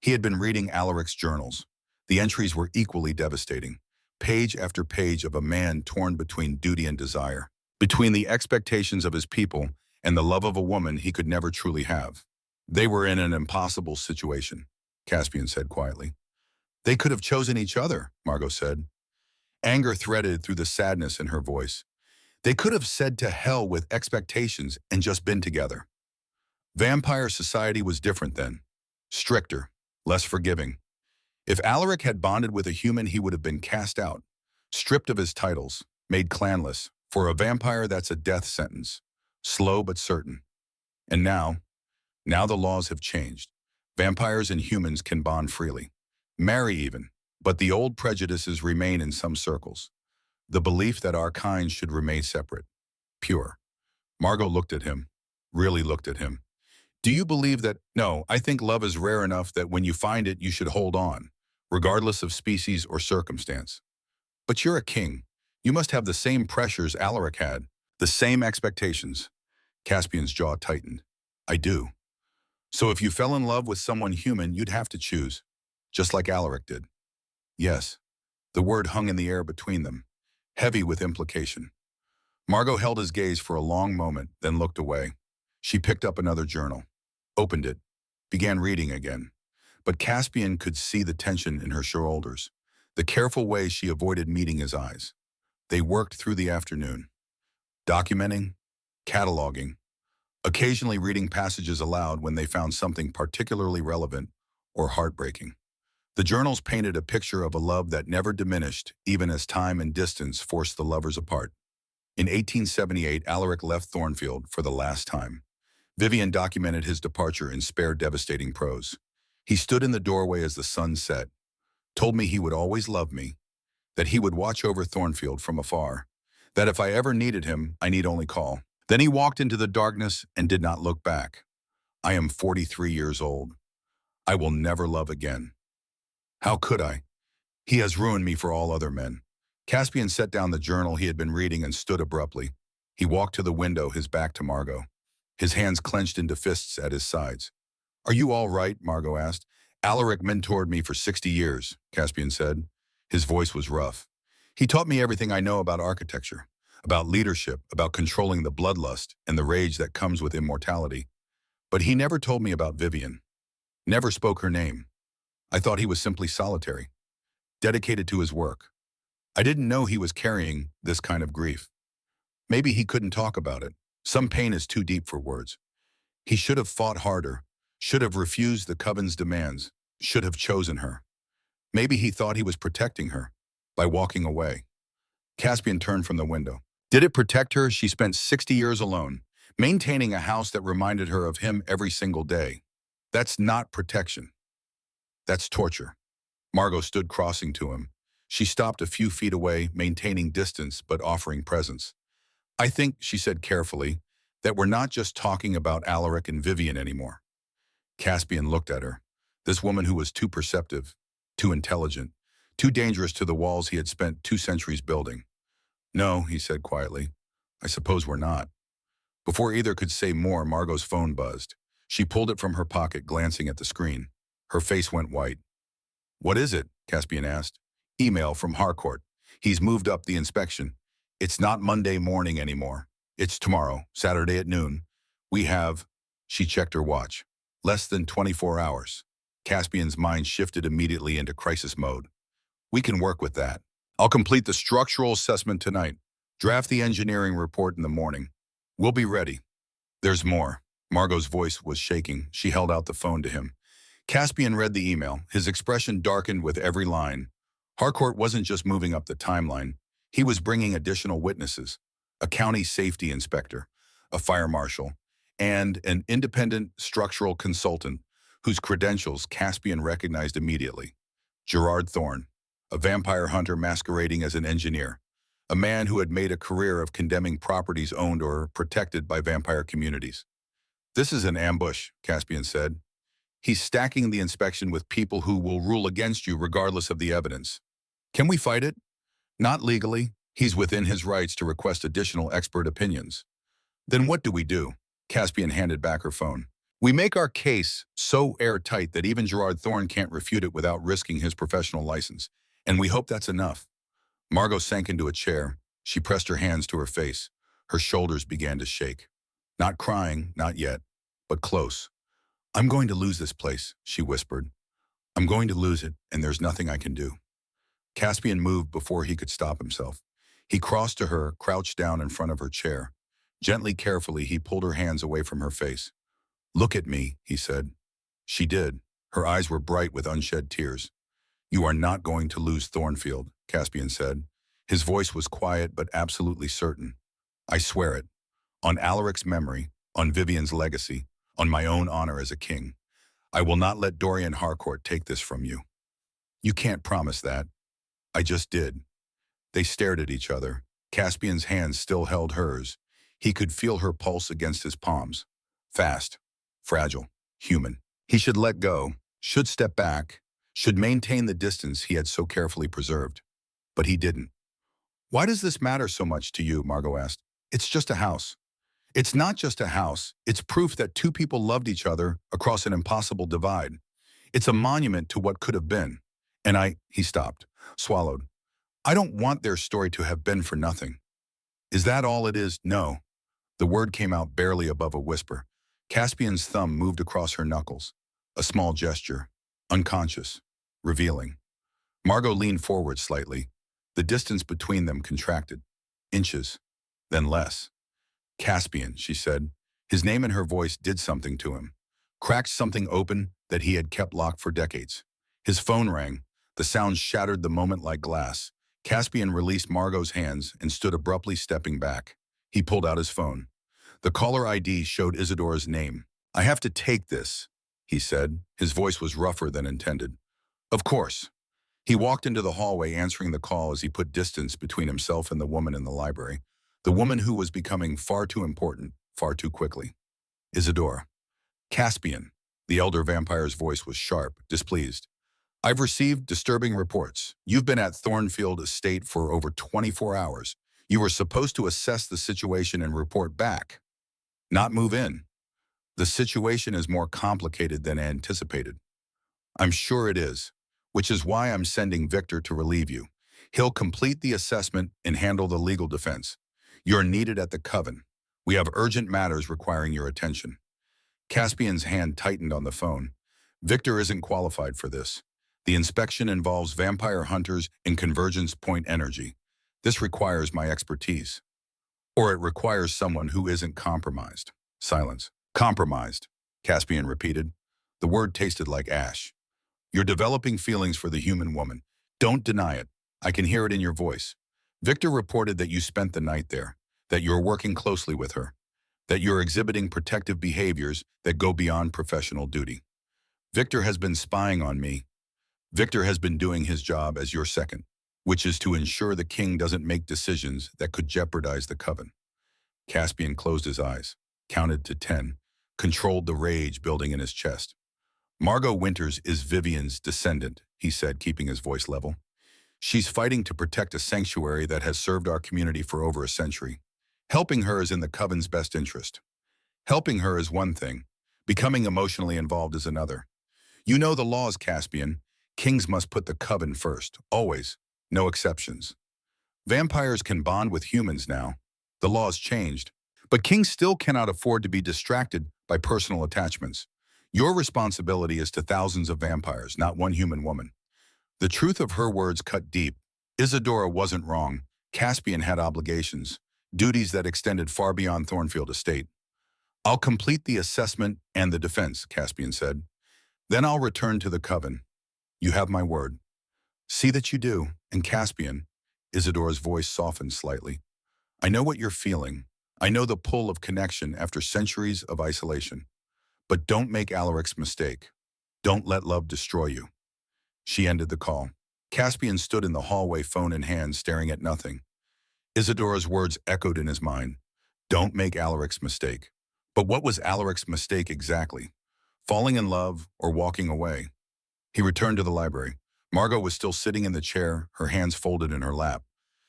He had been reading Alaric's journals. The entries were equally devastating. Page after page of a man torn between duty and desire, between the expectations of his people and the love of a woman he could never truly have. "They were in an impossible situation," Caspian said quietly. "They could have chosen each other," Margot said. Anger threaded through the sadness in her voice. "They could have said to hell with expectations and just been together." Vampire society was different then. Stricter, less forgiving. If Alaric had bonded with a human, he would have been cast out, stripped of his titles, made clanless. For a vampire, that's a death sentence. Slow but certain. And now the laws have changed. Vampires and humans can bond freely. Marry even. But the old prejudices remain in some circles. The belief that our kind should remain separate. Pure. Margot looked at him. Really looked at him. "Do you believe that?" "No, I think love is rare enough that when you find it, you should hold on, regardless of species or circumstance. But you're a king. You must have the same pressures Alaric had, the same expectations." Caspian's jaw tightened. "I do. So if you fell in love with someone human, you'd have to choose, just like Alaric did." "Yes." The word hung in the air between them, heavy with implication. Margot held his gaze for a long moment, then looked away. She picked up another journal, opened it, began reading again. But Caspian could see the tension in her shoulders, the careful way she avoided meeting his eyes. They worked through the afternoon, documenting, cataloging, occasionally reading passages aloud when they found something particularly relevant or heartbreaking. The journals painted a picture of a love that never diminished, even as time and distance forced the lovers apart. In 1878, Alaric left Thornfield for the last time. Vivian documented his departure in spare, devastating prose. "He stood in the doorway as the sun set, told me he would always love me, that he would watch over Thornfield from afar, that if I ever needed him, I need only call. Then he walked into the darkness and did not look back. I am 43 years old. I will never love again. How could I? He has ruined me for all other men." Caspian set down the journal he had been reading and stood abruptly. He walked to the window, his back to Margot. His hands clenched into fists at his sides. "Are you all right?" Margot asked. "Alaric mentored me for 60 years, Caspian said. His voice was rough. "He taught me everything I know about architecture, about leadership, about controlling the bloodlust and the rage that comes with immortality. But he never told me about Vivian. Never spoke her name. I thought he was simply solitary, dedicated to his work. I didn't know he was carrying this kind of grief. Maybe he couldn't talk about it. Some pain is too deep for words. He should have fought harder, should have refused the coven's demands, should have chosen her. Maybe he thought he was protecting her by walking away." Caspian turned from the window. "Did it protect her? She spent 60 years alone, maintaining a house that reminded her of him every single day. That's not protection. That's torture." Margot stood crossing to him. She stopped a few feet away, maintaining distance but offering presence. "I think," she said carefully, "that we're not just talking about Alaric and Vivian anymore." Caspian looked at her, this woman who was too perceptive, too intelligent, too dangerous to the walls he had spent 2 centuries building. "No," he said quietly. "I suppose we're not." Before either could say more, Margot's phone buzzed. She pulled it from her pocket, glancing at the screen. Her face went white. What is it? Caspian asked. Email from Harcourt. He's moved up the inspection. It's not Monday morning anymore. It's tomorrow, Saturday at noon. We have, she checked her watch, less than 24 hours. Caspian's mind shifted immediately into crisis mode. We can work with that. I'll complete the structural assessment tonight. Draft the engineering report in the morning. We'll be ready. There's more. Margot's voice was shaking. She held out the phone to him. Caspian read the email. His expression darkened with every line. Harcourt wasn't just moving up the timeline. He was bringing additional witnesses, a county safety inspector, a fire marshal, and an independent structural consultant whose credentials Caspian recognized immediately. Gerard Thorne, a vampire hunter masquerading as an engineer, a man who had made a career of condemning properties owned or protected by vampire communities. This is an ambush, Caspian said. He's stacking the inspection with people who will rule against you regardless of the evidence. Can we fight it? Not legally. He's within his rights to request additional expert opinions. Then what do we do? Caspian handed back her phone. We make our case so airtight that even Gerard Thorne can't refute it without risking his professional license. And we hope that's enough. Margot sank into a chair. She pressed her hands to her face. Her shoulders began to shake. Not crying, not yet, but close. I'm going to lose this place, she whispered. I'm going to lose it, and there's nothing I can do. Caspian moved before he could stop himself. He crossed to her, crouched down in front of her chair. Gently, carefully, he pulled her hands away from her face. Look at me, he said. She did. Her eyes were bright with unshed tears. You are not going to lose Thornfield, Caspian said. His voice was quiet but absolutely certain. I swear it. On Alaric's memory, on Vivian's legacy, on my own honor as a king. I will not let Dorian Harcourt take this from you. You can't promise that. I just did. They stared at each other. Caspian's hands still held hers. He could feel her pulse against his palms. Fast, fragile, human. He should let go, should step back, should maintain the distance he had so carefully preserved. But he didn't. Why does this matter so much to you? Margot asked. It's just a house. It's not just a house. It's proof that two people loved each other across an impossible divide. It's a monument to what could have been. And he stopped, swallowed. I don't want their story to have been for nothing. Is that all it is? No. The word came out barely above a whisper. Caspian's thumb moved across her knuckles. A small gesture, unconscious, revealing. Margot leaned forward slightly. The distance between them contracted. Inches, then less. Caspian, she said. His name and her voice did something to him. Cracked something open that he had kept locked for decades. His phone rang. The sound shattered the moment like glass. Caspian released Margot's hands and stood abruptly stepping back. He pulled out his phone. The caller ID showed Isidora's name. I have to take this, he said. His voice was rougher than intended. Of course. He walked into the hallway answering the call as he put distance between himself and the woman in the library. The woman who was becoming far too important, far too quickly. Isidora. Caspian. The elder vampire's voice was sharp, displeased. I've received disturbing reports. You've been at Thornfield Estate for over 24 hours. You were supposed to assess the situation and report back, not move in. The situation is more complicated than anticipated. I'm sure it is, which is why I'm sending Victor to relieve you. He'll complete the assessment and handle the legal defense. You're needed at the Coven. We have urgent matters requiring your attention. Caspian's hand tightened on the phone. Victor isn't qualified for this. The inspection involves vampire hunters and convergence point energy. This requires my expertise. Or it requires someone who isn't compromised. Silence. Compromised, Caspian repeated. The word tasted like ash. You're developing feelings for the human woman. Don't deny it. I can hear it in your voice. Victor reported that you spent the night there, that you're working closely with her, that you're exhibiting protective behaviors that go beyond professional duty. Victor has been spying on me. Victor has been doing his job as your second, which is to ensure the king doesn't make decisions that could jeopardize the Coven. Caspian closed his eyes, counted to 10, controlled the rage building in his chest. Margot Winters is Vivian's descendant, he said, keeping his voice level. She's fighting to protect a sanctuary that has served our community for over a century. Helping her is in the Coven's best interest. Helping her is one thing. Becoming emotionally involved is another. You know the laws, Caspian. Kings must put the coven first, always, no exceptions. Vampires can bond with humans now. The law's changed. But kings still cannot afford to be distracted by personal attachments. Your responsibility is to thousands of vampires, not one human woman. The truth of her words cut deep. Isadora wasn't wrong. Caspian had obligations, duties that extended far beyond Thornfield estate. I'll complete the assessment and the defense, Caspian said. Then I'll return to the coven. You have my word. See that you do, and Caspian, Isadora's voice softened slightly. I know what you're feeling. I know the pull of connection after centuries of isolation. But don't make Alaric's mistake. Don't let love destroy you. She ended the call. Caspian stood in the hallway, phone in hand, staring at nothing. Isadora's words echoed in his mind. Don't make Alaric's mistake. But what was Alaric's mistake exactly? Falling in love or walking away? He returned to the library. Margot was still sitting in the chair, her hands folded in her lap.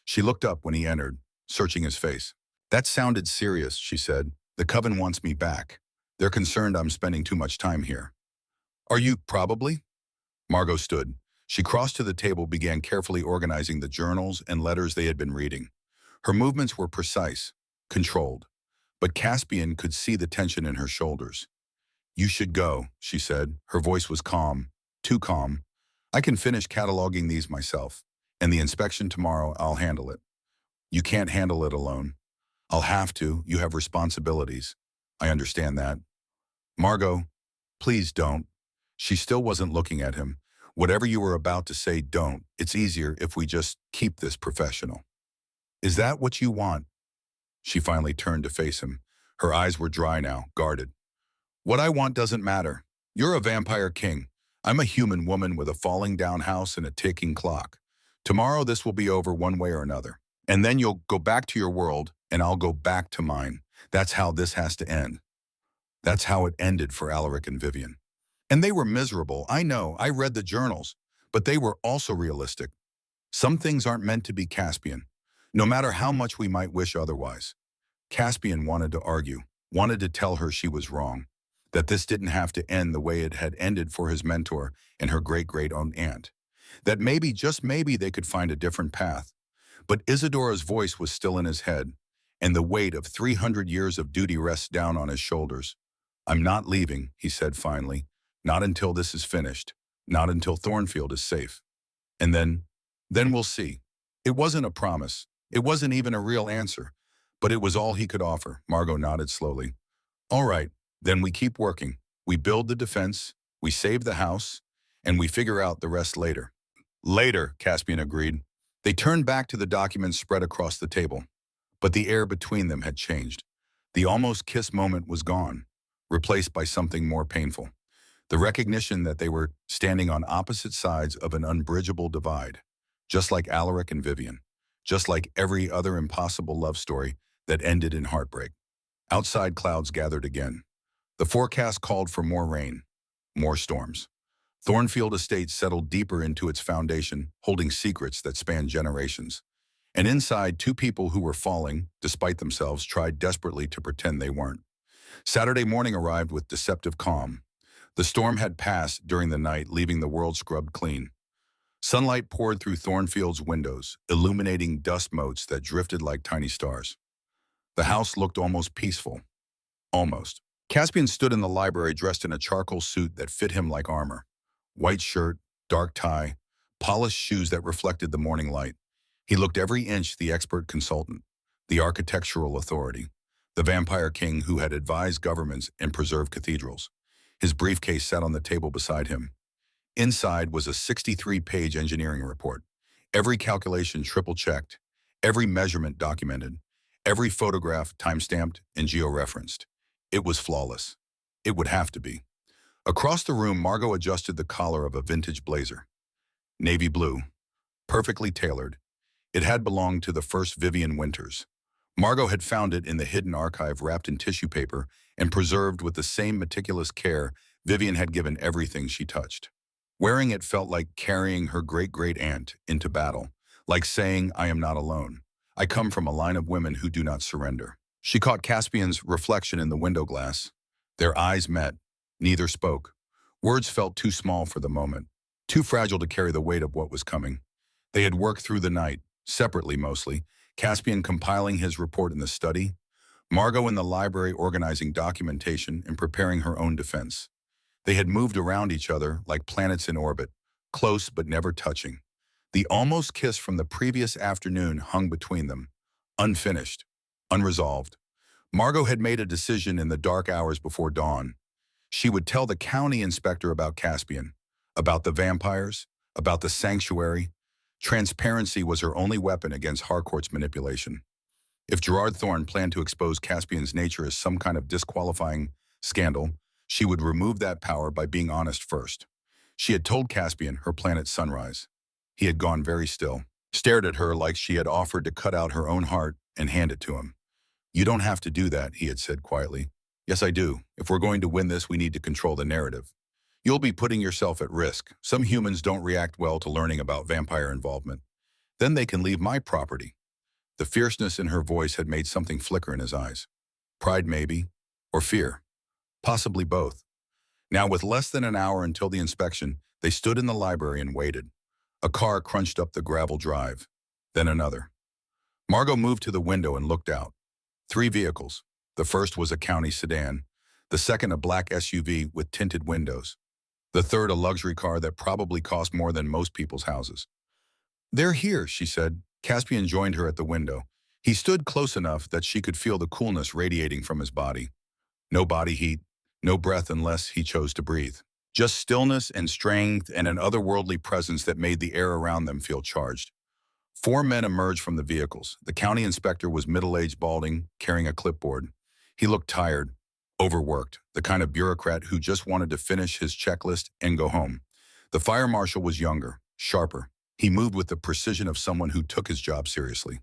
She looked up when he entered, searching his face. That sounded serious, she said. The coven wants me back. They're concerned I'm spending too much time here. Are you, probably? Margot stood. She crossed to the table, began carefully organizing the journals and letters they had been reading. Her movements were precise, controlled. But Caspian could see the tension in her shoulders. You should go, she said. Her voice was calm, too calm. I can finish cataloging these myself, and the inspection tomorrow, I'll handle it. You can't handle it alone. I'll have to. You have responsibilities. I understand that. Margot, please don't. She still wasn't looking at him. Whatever you were about to say, don't. It's easier if we just keep this professional. Is that what you want? She finally turned to face him. Her eyes were dry now, guarded. What I want doesn't matter. You're a vampire king. I'm a human woman with a falling down house and a ticking clock. Tomorrow this will be over one way or another. And then you'll go back to your world, and I'll go back to mine. That's how this has to end. That's how it ended for Alaric and Vivian. And they were miserable, I know, I read the journals, but they were also realistic. Some things aren't meant to be Caspian, no matter how much we might wish otherwise. Caspian wanted to argue, wanted to tell her she was wrong, that this didn't have to end the way it had ended for his mentor and her great-great-aunt, that maybe, just maybe, they could find a different path. But Isadora's voice was still in his head, and the weight of 300 years of duty rests down on his shoulders. I'm not leaving, he said finally, not until this is finished, not until Thornfield is safe. And then we'll see. It wasn't a promise. It wasn't even a real answer, but it was all he could offer. Margot nodded slowly. All right, then we keep working. We build the defense, we save the house, and we figure out the rest later. Later, Caspian agreed. They turned back to the documents spread across the table, but the air between them had changed. The almost kiss moment was gone, replaced by something more painful. The recognition that they were standing on opposite sides of an unbridgeable divide, just like Alaric and Vivian, just like every other impossible love story that ended in heartbreak. Outside, clouds gathered again. The forecast called for more rain, more storms. Thornfield estate settled deeper into its foundation, holding secrets that spanned generations. And inside, two people who were falling, despite themselves, tried desperately to pretend they weren't. Saturday morning arrived with deceptive calm. The storm had passed during the night, leaving the world scrubbed clean. Sunlight poured through Thornfield's windows, illuminating dust motes that drifted like tiny stars. The house looked almost peaceful. Almost. Caspian stood in the library dressed in a charcoal suit that fit him like armor. White shirt, dark tie, polished shoes that reflected the morning light. He looked every inch the expert consultant, the architectural authority, the vampire king who had advised governments and preserved cathedrals. His briefcase sat on the table beside him. Inside was a 63-page engineering report. Every calculation triple-checked, every measurement documented, every photograph time-stamped and georeferenced. It was flawless. It would have to be. Across the room, Margot adjusted the collar of a vintage blazer. Navy blue, perfectly tailored. It had belonged to the first Vivian Winters. Margot had found it in the hidden archive wrapped in tissue paper and preserved with the same meticulous care Vivian had given everything she touched. Wearing it felt like carrying her great-great-aunt into battle, like saying, I am not alone. I come from a line of women who do not surrender. She caught Caspian's reflection in the window glass. Their eyes met. Neither spoke. Words felt too small for the moment, too fragile to carry the weight of what was coming. They had worked through the night, separately mostly, Caspian compiling his report in the study, Margot in the library organizing documentation and preparing her own defense. They had moved around each other like planets in orbit, close but never touching. The almost kiss from the previous afternoon hung between them, unfinished, unresolved. Margot had made a decision in the dark hours before dawn. She would tell the county inspector about Caspian, about the vampires, about the sanctuary. Transparency was her only weapon against Harcourt's manipulation. If Gerard Thorne planned to expose Caspian's nature as some kind of disqualifying scandal, she would remove that power by being honest first. She had told Caspian her plan at sunrise. He had gone very still, stared at her like she had offered to cut out her own heart and hand it to him. "You don't have to do that," he had said quietly. "Yes, I do. If we're going to win this, we need to control the narrative. You'll be putting yourself at risk. Some humans don't react well to learning about vampire involvement. Then they can leave my property." The fierceness in her voice had made something flicker in his eyes. Pride maybe, or fear. Possibly both. Now, with less than an hour until the inspection, they stood in the library and waited. A car crunched up the gravel drive. Then another. Margot moved to the window and looked out. 3 vehicles. The first was a county sedan. The second a black SUV with tinted windows. The third a luxury car that probably cost more than most people's houses. "They're here," she said. Caspian joined her at the window. He stood close enough that she could feel the coolness radiating from his body. No body heat, no breath unless he chose to breathe. Just stillness and strength and an otherworldly presence that made the air around them feel charged. 4 men emerged from the vehicles. The county inspector was middle-aged, balding, carrying a clipboard. He looked tired, overworked, the kind of bureaucrat who just wanted to finish his checklist and go home. The fire marshal was younger, sharper. He moved with the precision of someone who took his job seriously.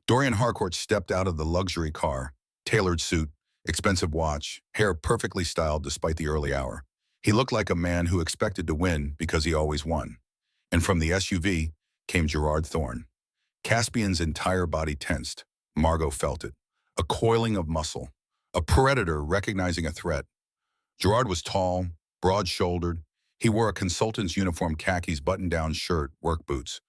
Dorian Harcourt stepped out of the luxury car, tailored suit, expensive watch, hair perfectly styled despite the early hour. He looked like a man who expected to win because he always won. And from the SUV came Gerard Thorne. Caspian's entire body tensed. Margot felt it. A coiling of muscle. A predator recognizing a threat. Gerard was tall, broad-shouldered. He wore a consultant's uniform, khakis, button-down shirt, work boots.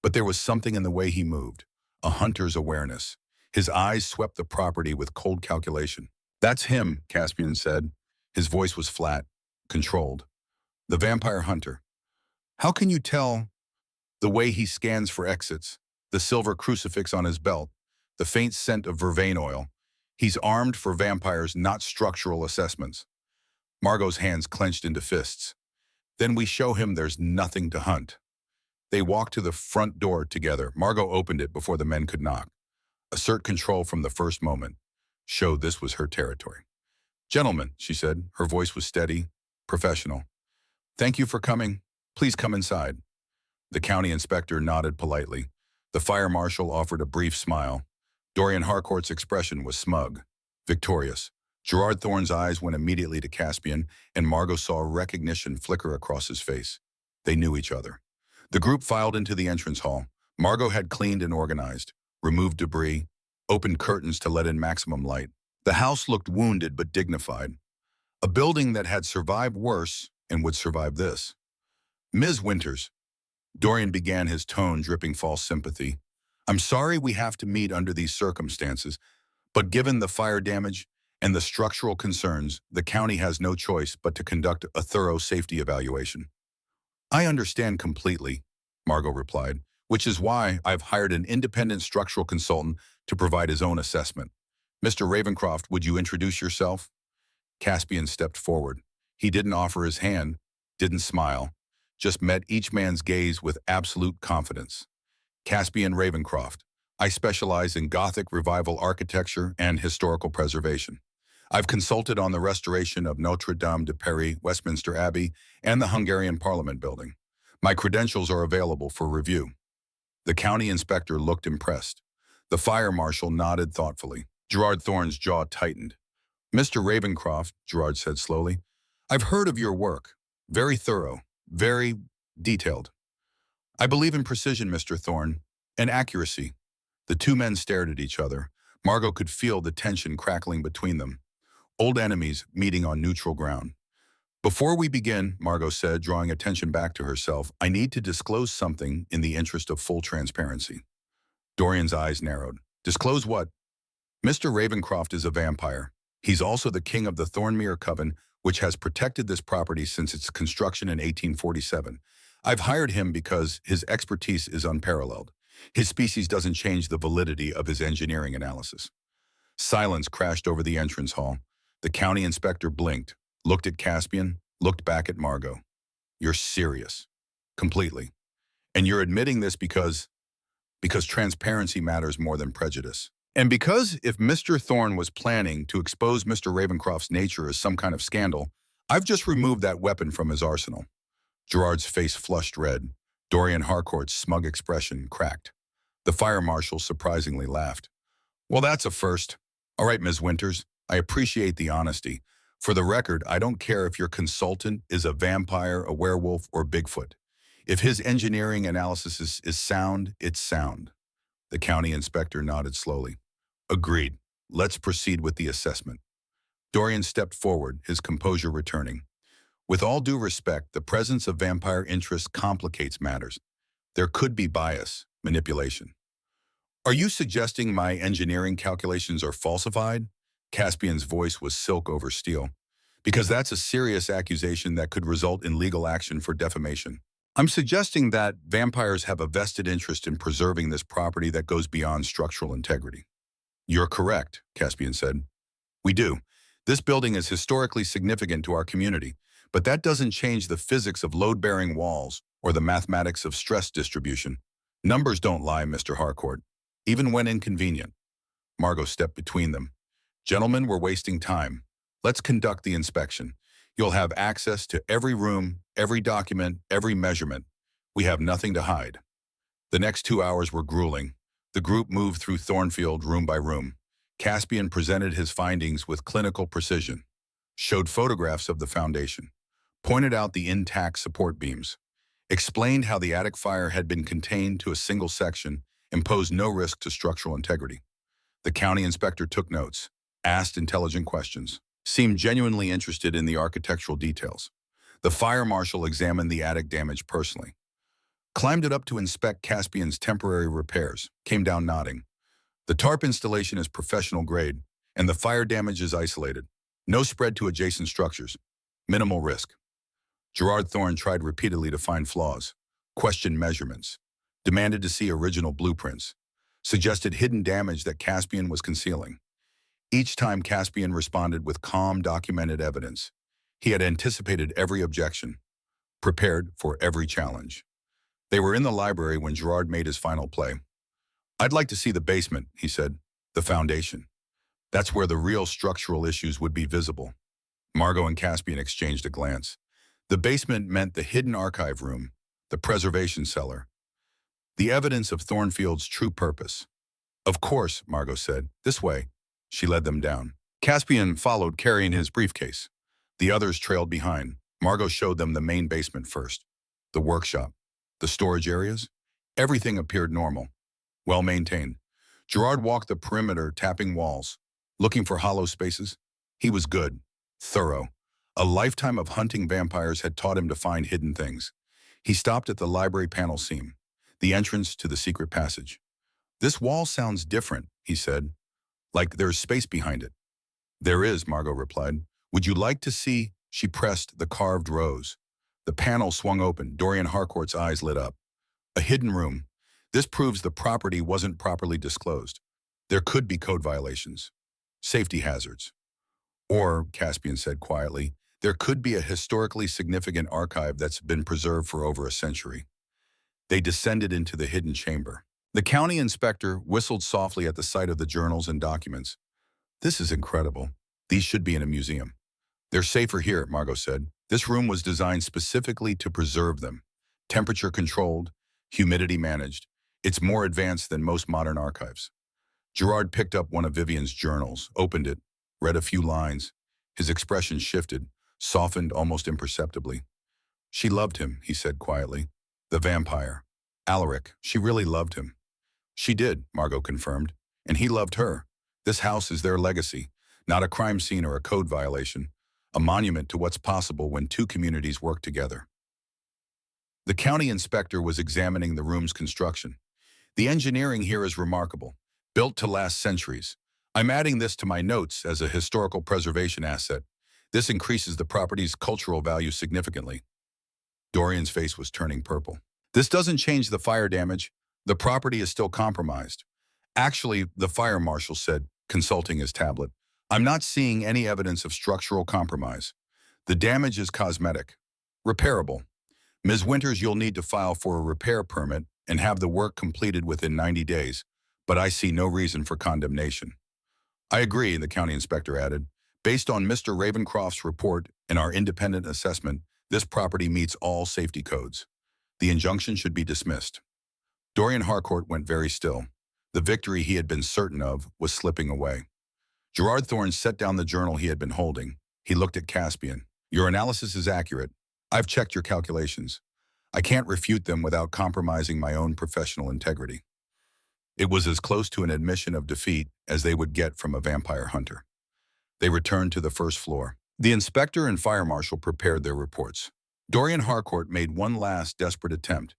But there was something in the way he moved, a hunter's awareness. His eyes swept the property with cold calculation. "That's him," Caspian said. His voice was flat, controlled. "The vampire hunter. How can you tell?" "The way he scans for exits, the silver crucifix on his belt, the faint scent of vervain oil. He's armed for vampires, not structural assessments." Margot's hands clenched into fists. "Then we show him there's nothing to hunt." They walked to the front door together. Margot opened it before the men could knock. Assert control from the first moment. Show this was her territory. "Gentlemen," she said. Her voice was steady, professional. "Thank you for coming. Please come inside." The county inspector nodded politely. The fire marshal offered a brief smile. Dorian Harcourt's expression was smug, victorious. Gerard Thorne's eyes went immediately to Caspian, and Margot saw recognition flicker across his face. They knew each other. The group filed into the entrance hall. Margot had cleaned and organized, removed debris, opened curtains to let in maximum light. The house looked wounded but dignified. A building that had survived worse and would survive this. "Ms. Winters," Dorian began, his tone dripping false sympathy. "I'm sorry we have to meet under these circumstances, but given the fire damage and the structural concerns, the county has no choice but to conduct a thorough safety evaluation." "I understand completely," Margot replied, "which is why I've hired an independent structural consultant to provide his own assessment. Mr. Ravencroft, would you introduce yourself?" Caspian stepped forward. He didn't offer his hand, didn't smile, just met each man's gaze with absolute confidence. "Caspian Ravencroft. I specialize in Gothic revival architecture and historical preservation. I've consulted on the restoration of Notre Dame de Paris, Westminster Abbey, and the Hungarian Parliament building. My credentials are available for review." The county inspector looked impressed. The fire marshal nodded thoughtfully. Gerard Thorne's jaw tightened. "Mr. Ravencroft," Gerard said slowly, "I've heard of your work. Very thorough, very detailed. I believe in precision, Mr. Thorne, and accuracy." The 2 men stared at each other. Margot could feel the tension crackling between them. Old enemies meeting on neutral ground. Before we begin, Margot said, drawing attention back to herself, I need to disclose something in the interest of full transparency. Dorian's eyes narrowed. Disclose what? Mr. Ravencroft is a vampire. He's also the king of the Thornmere Coven, which has protected this property since its construction in 1847. I've hired him because his expertise is unparalleled. His species doesn't change the validity of his engineering analysis. Silence crashed over the entrance hall. The county inspector blinked, looked at Caspian, looked back at Margot. You're serious. Completely. And you're admitting this because transparency matters more than prejudice. And because if Mr. Thorne was planning to expose Mr. Ravencroft's nature as some kind of scandal, I've just removed that weapon from his arsenal. Gerard's face flushed red. Dorian Harcourt's smug expression cracked. The fire marshal surprisingly laughed. Well, that's a first. All right, Ms. Winters, I appreciate the honesty. For the record, I don't care if your consultant is a vampire, a werewolf, or Bigfoot. If his engineering analysis is sound, it's sound. The county inspector nodded slowly. Agreed. Let's proceed with the assessment. Dorian stepped forward, his composure returning. With all due respect, the presence of vampire interest complicates matters. There could be bias, manipulation. Are you suggesting my engineering calculations are falsified? Caspian's voice was silk over steel. Because that's a serious accusation that could result in legal action for defamation. I'm suggesting that vampires have a vested interest in preserving this property that goes beyond structural integrity. You're correct, Caspian said. We do. This building is historically significant to our community, but that doesn't change the physics of load-bearing walls or the mathematics of stress distribution. Numbers don't lie, Mr. Harcourt, even when inconvenient. Margot stepped between them. Gentlemen, we're wasting time. Let's conduct the inspection. You'll have access to every room, every document, every measurement. We have nothing to hide. The next 2 hours were grueling. The group moved through Thornfield room by room. Caspian presented his findings with clinical precision, showed photographs of the foundation, pointed out the intact support beams, explained how the attic fire had been contained to a single section and posed no risk to structural integrity. The county inspector took notes, asked intelligent questions, seemed genuinely interested in the architectural details. The fire marshal examined the attic damage personally, climbed it up to inspect Caspian's temporary repairs, came down nodding. The tarp installation is professional grade, and the fire damage is isolated. No spread to adjacent structures. Minimal risk. Gerard Thorne tried repeatedly to find flaws, questioned measurements, demanded to see original blueprints, suggested hidden damage that Caspian was concealing. Each time Caspian responded with calm, documented evidence. He had anticipated every objection, prepared for every challenge. They were in the library when Gerard made his final play. I'd like to see the basement, he said, the foundation. That's where the real structural issues would be visible. Margot and Caspian exchanged a glance. The basement meant the hidden archive room, the preservation cellar, the evidence of Thornfield's true purpose. Of course, Margot said, this way. She led them down. Caspian followed, carrying his briefcase. The others trailed behind. Margot showed them the main basement first. The workshop, the storage areas, everything appeared normal, well-maintained. Gerard walked the perimeter, tapping walls, looking for hollow spaces. He was good, thorough. A lifetime of hunting vampires had taught him to find hidden things. He stopped at the library panel seam, the entrance to the secret passage. This wall sounds different, he said, like there's space behind it. There is, Margot replied. Would you like to see? She pressed the carved rose. The panel swung open. Dorian Harcourt's eyes lit up. A hidden room. This proves the property wasn't properly disclosed. There could be code violations, safety hazards. Or, Caspian said quietly, there could be a historically significant archive that's been preserved for over a century. They descended into the hidden chamber. The county inspector whistled softly at the sight of the journals and documents. This is incredible. These should be in a museum. They're safer here, Margot said. This room was designed specifically to preserve them. Temperature controlled, humidity managed. It's more advanced than most modern archives. Gerard picked up one of Vivian's journals, opened it, read a few lines. His expression shifted, softened almost imperceptibly. She loved him, he said quietly. The vampire. Alaric, she really loved him. She did, Margot confirmed, and he loved her. This house is their legacy, not a crime scene or a code violation. a monument to what's possible when two communities work together. The county inspector was examining the room's construction. The engineering here is remarkable, built to last centuries. I'm adding this to my notes as a historical preservation asset. This increases the property's cultural value significantly. Dorian's face was turning purple. This doesn't change the fire damage. The property is still compromised. Actually, the fire marshal said, consulting his tablet, I'm not seeing any evidence of structural compromise. The damage is cosmetic, repairable. Ms. Winters, you'll need to file for a repair permit and have the work completed within 90 days, but I see no reason for condemnation. I agree, the county inspector added. Based on Mr. Ravencroft's report and our independent assessment, this property meets all safety codes. The injunction should be dismissed. Dorian Harcourt went very still. The victory he had been certain of was slipping away. Gerard Thorne set down the journal he had been holding. He looked at Caspian. Your analysis is accurate. I've checked your calculations. I can't refute them without compromising my own professional integrity. It was as close to an admission of defeat as they would get from a vampire hunter. They returned to the first floor. The inspector and fire marshal prepared their reports. Dorian Harcourt made one last desperate attempt.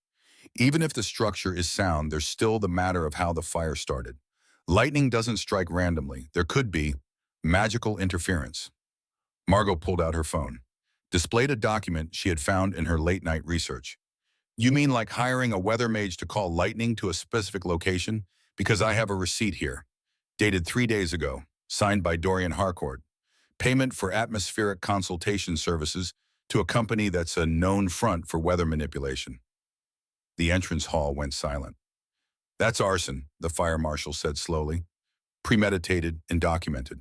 Even if the structure is sound, there's still the matter of how the fire started. Lightning doesn't strike randomly. There could be magical interference. Margot pulled out her phone, displayed a document she had found in her late-night research. You mean like hiring a weather mage to call lightning to a specific location? Because I have a receipt here, dated 3 days ago, signed by Dorian Harcourt. Payment for atmospheric consultation services to a company that's a known front for weather manipulation. The entrance hall went silent. That's arson, the fire marshal said slowly. Premeditated and documented.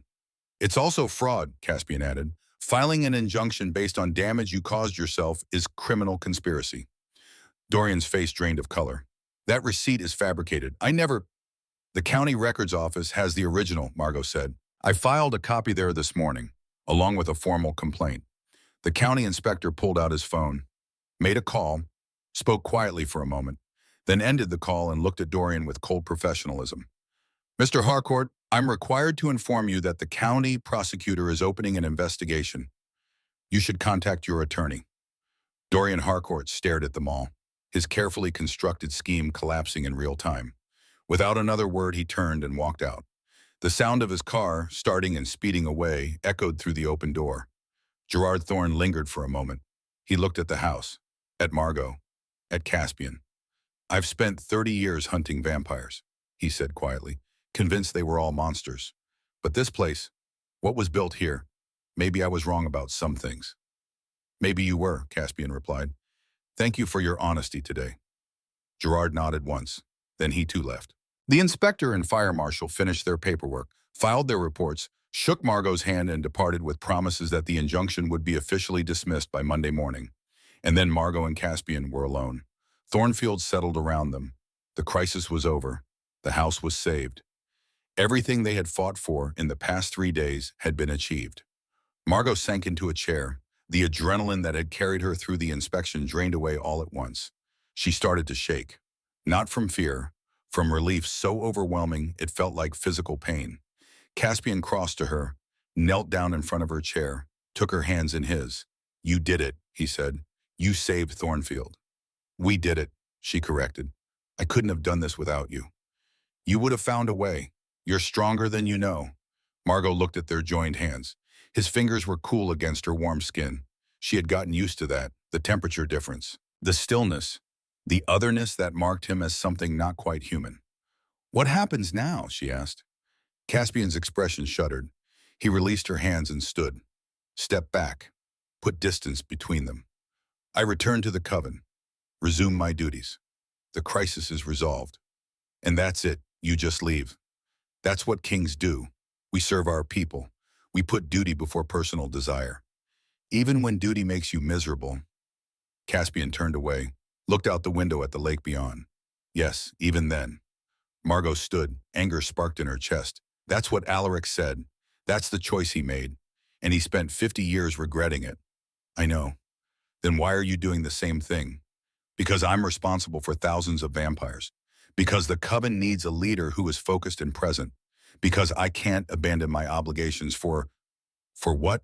It's also fraud, Caspian added. Filing an injunction based on damage you caused yourself is criminal conspiracy. Dorian's face drained of color. That receipt is fabricated. The county records office has the original, Margot said. I filed a copy there this morning, along with a formal complaint. The county inspector pulled out his phone, made a call, spoke quietly for a moment, then ended the call and looked at Dorian with cold professionalism. Mr. Harcourt, I'm required to inform you that the county prosecutor is opening an investigation. You should contact your attorney. Dorian Harcourt stared at them all, his carefully constructed scheme collapsing in real time. Without another word, he turned and walked out. The sound of his car, starting and speeding away, echoed through the open door. Gerard Thorne lingered for a moment. He looked at the house, at Margot, at Caspian. I've spent 30 years hunting vampires, he said quietly, convinced they were all monsters. But this place, what was built here, maybe I was wrong about some things. Maybe you were, Caspian replied. Thank you for your honesty today. Gerard nodded once. Then he too left. The inspector and fire marshal finished their paperwork, filed their reports, shook Margot's hand and departed with promises that the injunction would be officially dismissed by Monday morning. And then Margot and Caspian were alone. Thornfield settled around them. The crisis was over. The house was saved. Everything they had fought for in the past 3 days had been achieved. Margot sank into a chair. The adrenaline that had carried her through the inspection drained away all at once. She started to shake. Not from fear, from relief so overwhelming it felt like physical pain. Caspian crossed to her, knelt down in front of her chair, took her hands in his. You did it, he said. You saved Thornfield. We did it, she corrected. I couldn't have done this without you. You would have found a way. You're stronger than you know. Margot looked at their joined hands. His fingers were cool against her warm skin. She had gotten used to that, the temperature difference, the stillness, the otherness that marked him as something not quite human. What happens now? She asked. Caspian's expression shuddered. He released her hands and stood. Stepped back, put distance between them. I return to the coven, resume my duties. The crisis is resolved. And that's it, you just leave. That's what kings do. We serve our people. We put duty before personal desire. Even when duty makes you miserable. Caspian turned away, looked out the window at the lake beyond. Yes, even then. Margot stood, anger sparked in her chest. That's what Alaric said. That's the choice he made. And he spent 50 years regretting it. I know. Then why are you doing the same thing? Because I'm responsible for thousands of vampires. Because the coven needs a leader who is focused and present. Because I can't abandon my obligations for what?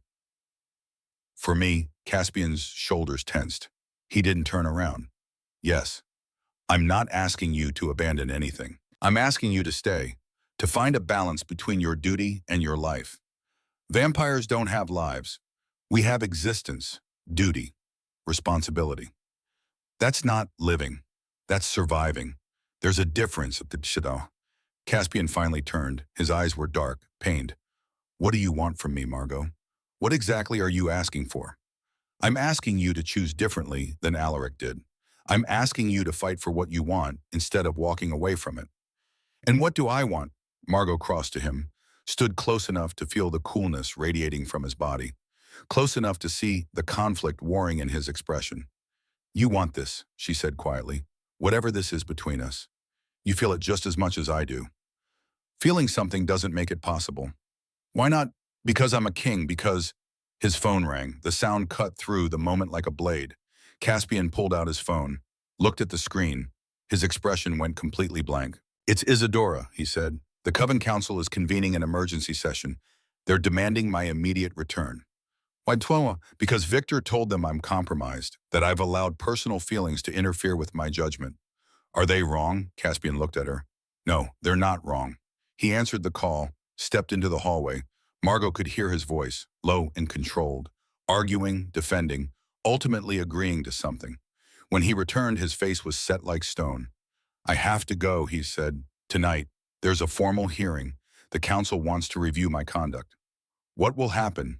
For me, Caspian's shoulders tensed. He didn't turn around. Yes, I'm not asking you to abandon anything. I'm asking you to stay, to find a balance between your duty and your life. Vampires don't have lives. We have existence, duty, responsibility. That's not living. That's surviving. There's a difference at the shadow. Caspian finally turned. His eyes were dark, pained. What do you want from me, Margot? What exactly are you asking for? I'm asking you to choose differently than Alaric did. I'm asking you to fight for what you want instead of walking away from it. And what do I want? Margot crossed to him, stood close enough to feel the coolness radiating from his body, close enough to see the conflict warring in his expression. You want this, she said quietly. Whatever this is between us. You feel it just as much as I do. Feeling something doesn't make it possible. Why not? Because I'm a king, because... His phone rang, the sound cut through the moment like a blade. Caspian pulled out his phone, looked at the screen. His expression went completely blank. It's Isadora, he said. The Coven Council is convening an emergency session. They're demanding my immediate return. Why, because Victor told them I'm compromised, that I've allowed personal feelings to interfere with my judgment. Are they wrong? Caspian looked at her. No, they're not wrong. He answered the call, stepped into the hallway. Margot could hear his voice, low and controlled, arguing, defending, ultimately agreeing to something. When he returned, his face was set like stone. I have to go, he said. Tonight, there's a formal hearing. The council wants to review my conduct. What will happen?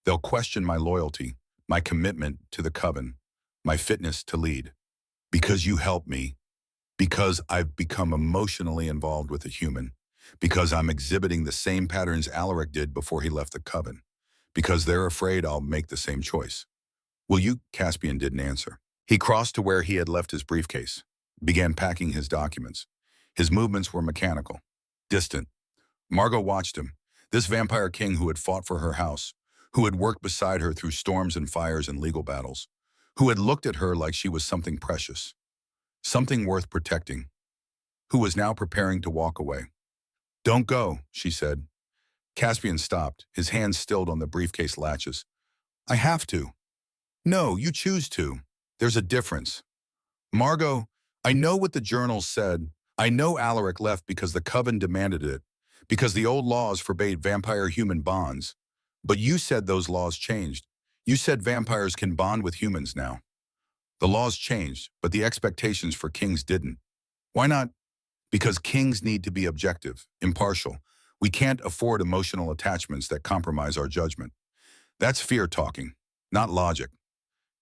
They'll question my loyalty, my commitment to the Coven, my fitness to lead. Because you helped me. Because I've become emotionally involved with a human. Because I'm exhibiting the same patterns Alaric did before he left the Coven. Because they're afraid I'll make the same choice. Will you? Caspian didn't answer. He crossed to where he had left his briefcase, began packing his documents. His movements were mechanical, distant. Margot watched him, this vampire king who had fought for her house, who had worked beside her through storms and fires and legal battles, who had looked at her like she was something precious, something worth protecting, who was now preparing to walk away. Don't go, she said. Caspian stopped, his hands stilled on the briefcase latches. I have to. No, you choose to. There's a difference. Margot, I know what the journals said. I know Alaric left because the Coven demanded it, because the old laws forbade vampire-human bonds. But you said those laws changed. You said vampires can bond with humans now. The laws changed, but the expectations for kings didn't. Why not? Because kings need to be objective, impartial. We can't afford emotional attachments that compromise our judgment. That's fear talking, not logic.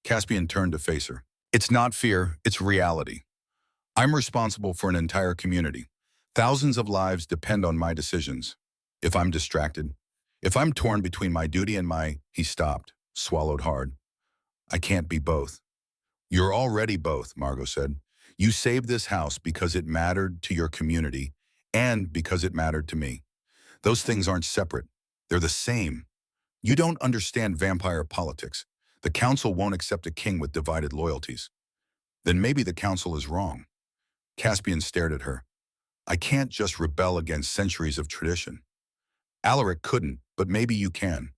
Caspian turned to face her. It's not fear, it's reality. I'm responsible for an entire community. Thousands of lives depend on my decisions. If I'm distracted, if I'm torn between my duty and my... He stopped, swallowed hard. I can't be both. You're already both, Margot said. You saved this house because it mattered to your community and because it mattered to me. Those things aren't separate. They're the same. You don't understand vampire politics. The council won't accept a king with divided loyalties. Then maybe the council is wrong. Caspian stared at her. I can't just rebel against centuries of tradition. Alaric couldn't, but maybe you can.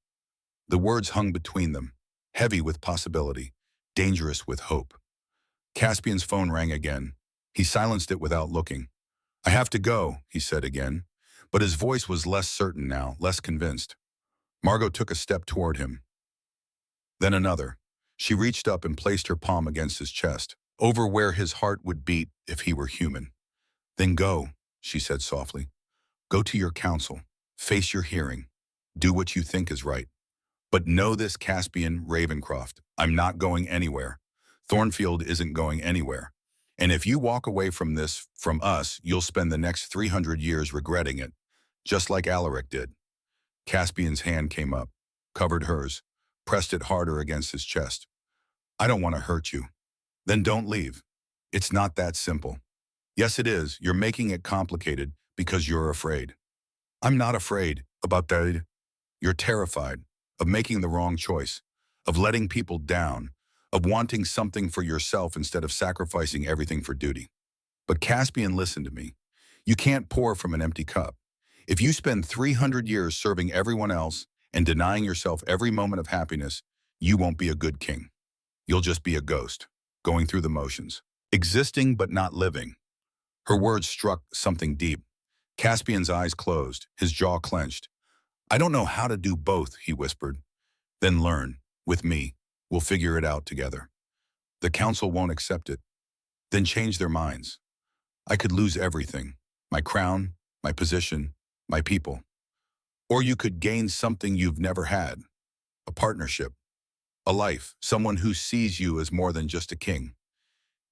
The words hung between them, heavy with possibility, dangerous with hope. Caspian's phone rang again. He silenced it without looking. I have to go, he said again, but his voice was less certain now, less convinced. Margot took a step toward him. Then another. She reached up and placed her palm against his chest, over where his heart would beat if he were human. Then go, she said softly. Go to your council. Face your hearing. Do what you think is right. But know this, Caspian Ravencroft. I'm not going anywhere. Thornfield isn't going anywhere. And if you walk away from this, from us, you'll spend the next 300 years regretting it, just like Alaric did. Caspian's hand came up, covered hers, pressed it harder against his chest. I don't want to hurt you. Then don't leave. It's not that simple. Yes, it is. You're making it complicated because you're afraid. I'm not afraid about that. You're terrified of making the wrong choice, of letting people down, of wanting something for yourself instead of sacrificing everything for duty. But Caspian, listen to me. You can't pour from an empty cup. If you spend 300 years serving everyone else and denying yourself every moment of happiness, You won't be a good king. You'll just be a ghost, going through the motions. Existing but not living. Her words struck something deep. Caspian's eyes closed, his jaw clenched. I don't know how to do both, he whispered. Then learn. With me. We'll figure it out together. The council won't accept it. Then change their minds. I could lose everything. My crown, my position, my people. Or you could gain something you've never had. A partnership. A life. Someone who sees you as more than just a king.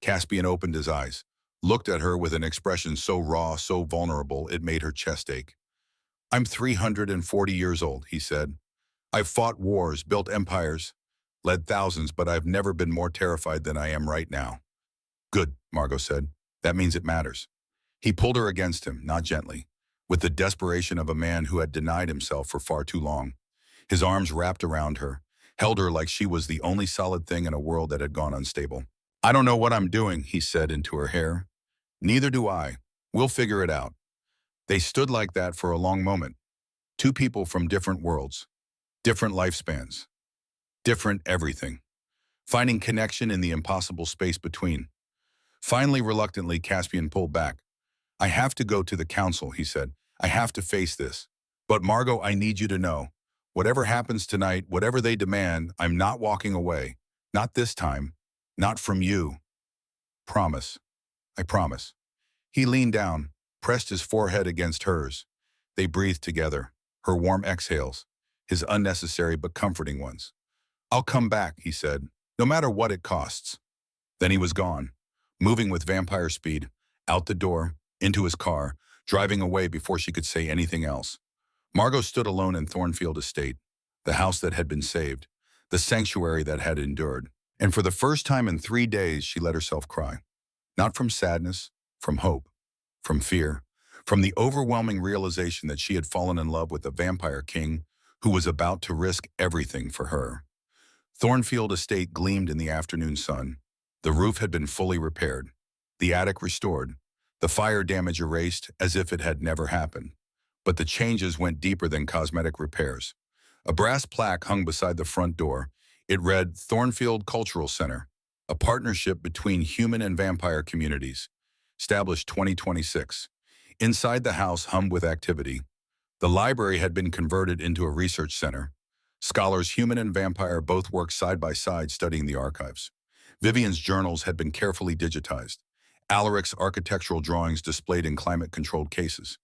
Caspian opened his eyes, looked at her with an expression so raw, so vulnerable, it made her chest ache. I'm 340 years old, he said. I've fought wars, built empires, led thousands, but I've never been more terrified than I am right now. Good, Margot said. That means it matters. He pulled her against him, not gently, with the desperation of a man who had denied himself for far too long. His arms wrapped around her, held her like she was the only solid thing in a world that had gone unstable. I don't know what I'm doing, he said into her hair. Neither do I. We'll figure it out. They stood like that for a long moment. Two people from different worlds, different lifespans, different everything, finding connection in the impossible space between. Finally, reluctantly, Caspian pulled back. I have to go to the council, he said. I have to face this. But Margot, I need you to know, whatever happens tonight, whatever they demand, I'm not walking away. Not this time. Not from you. Promise. I promise. He leaned down, pressed his forehead against hers. They breathed together, her warm exhales, his unnecessary but comforting ones. I'll come back, he said, no matter what it costs. Then he was gone, moving with vampire speed, out the door, into his car, driving away before she could say anything else. Margot stood alone in Thornfield estate, the house that had been saved, the sanctuary that had endured. And for the first time in 3 days, she let herself cry. Not from sadness, from hope, from fear, from the overwhelming realization that she had fallen in love with a vampire king who was about to risk everything for her. Thornfield estate gleamed in the afternoon sun. The roof had been fully repaired, the attic restored, the fire damage erased as if it had never happened. But the changes went deeper than cosmetic repairs. A brass plaque hung beside the front door. It read, Thornfield Cultural Center, a partnership between human and vampire communities, established 2026. Inside the house hummed with activity. The library had been converted into a research center. Scholars, human and vampire, both worked side by side studying the archives. Vivian's journals had been carefully digitized. Alaric's architectural drawings displayed in climate-controlled cases.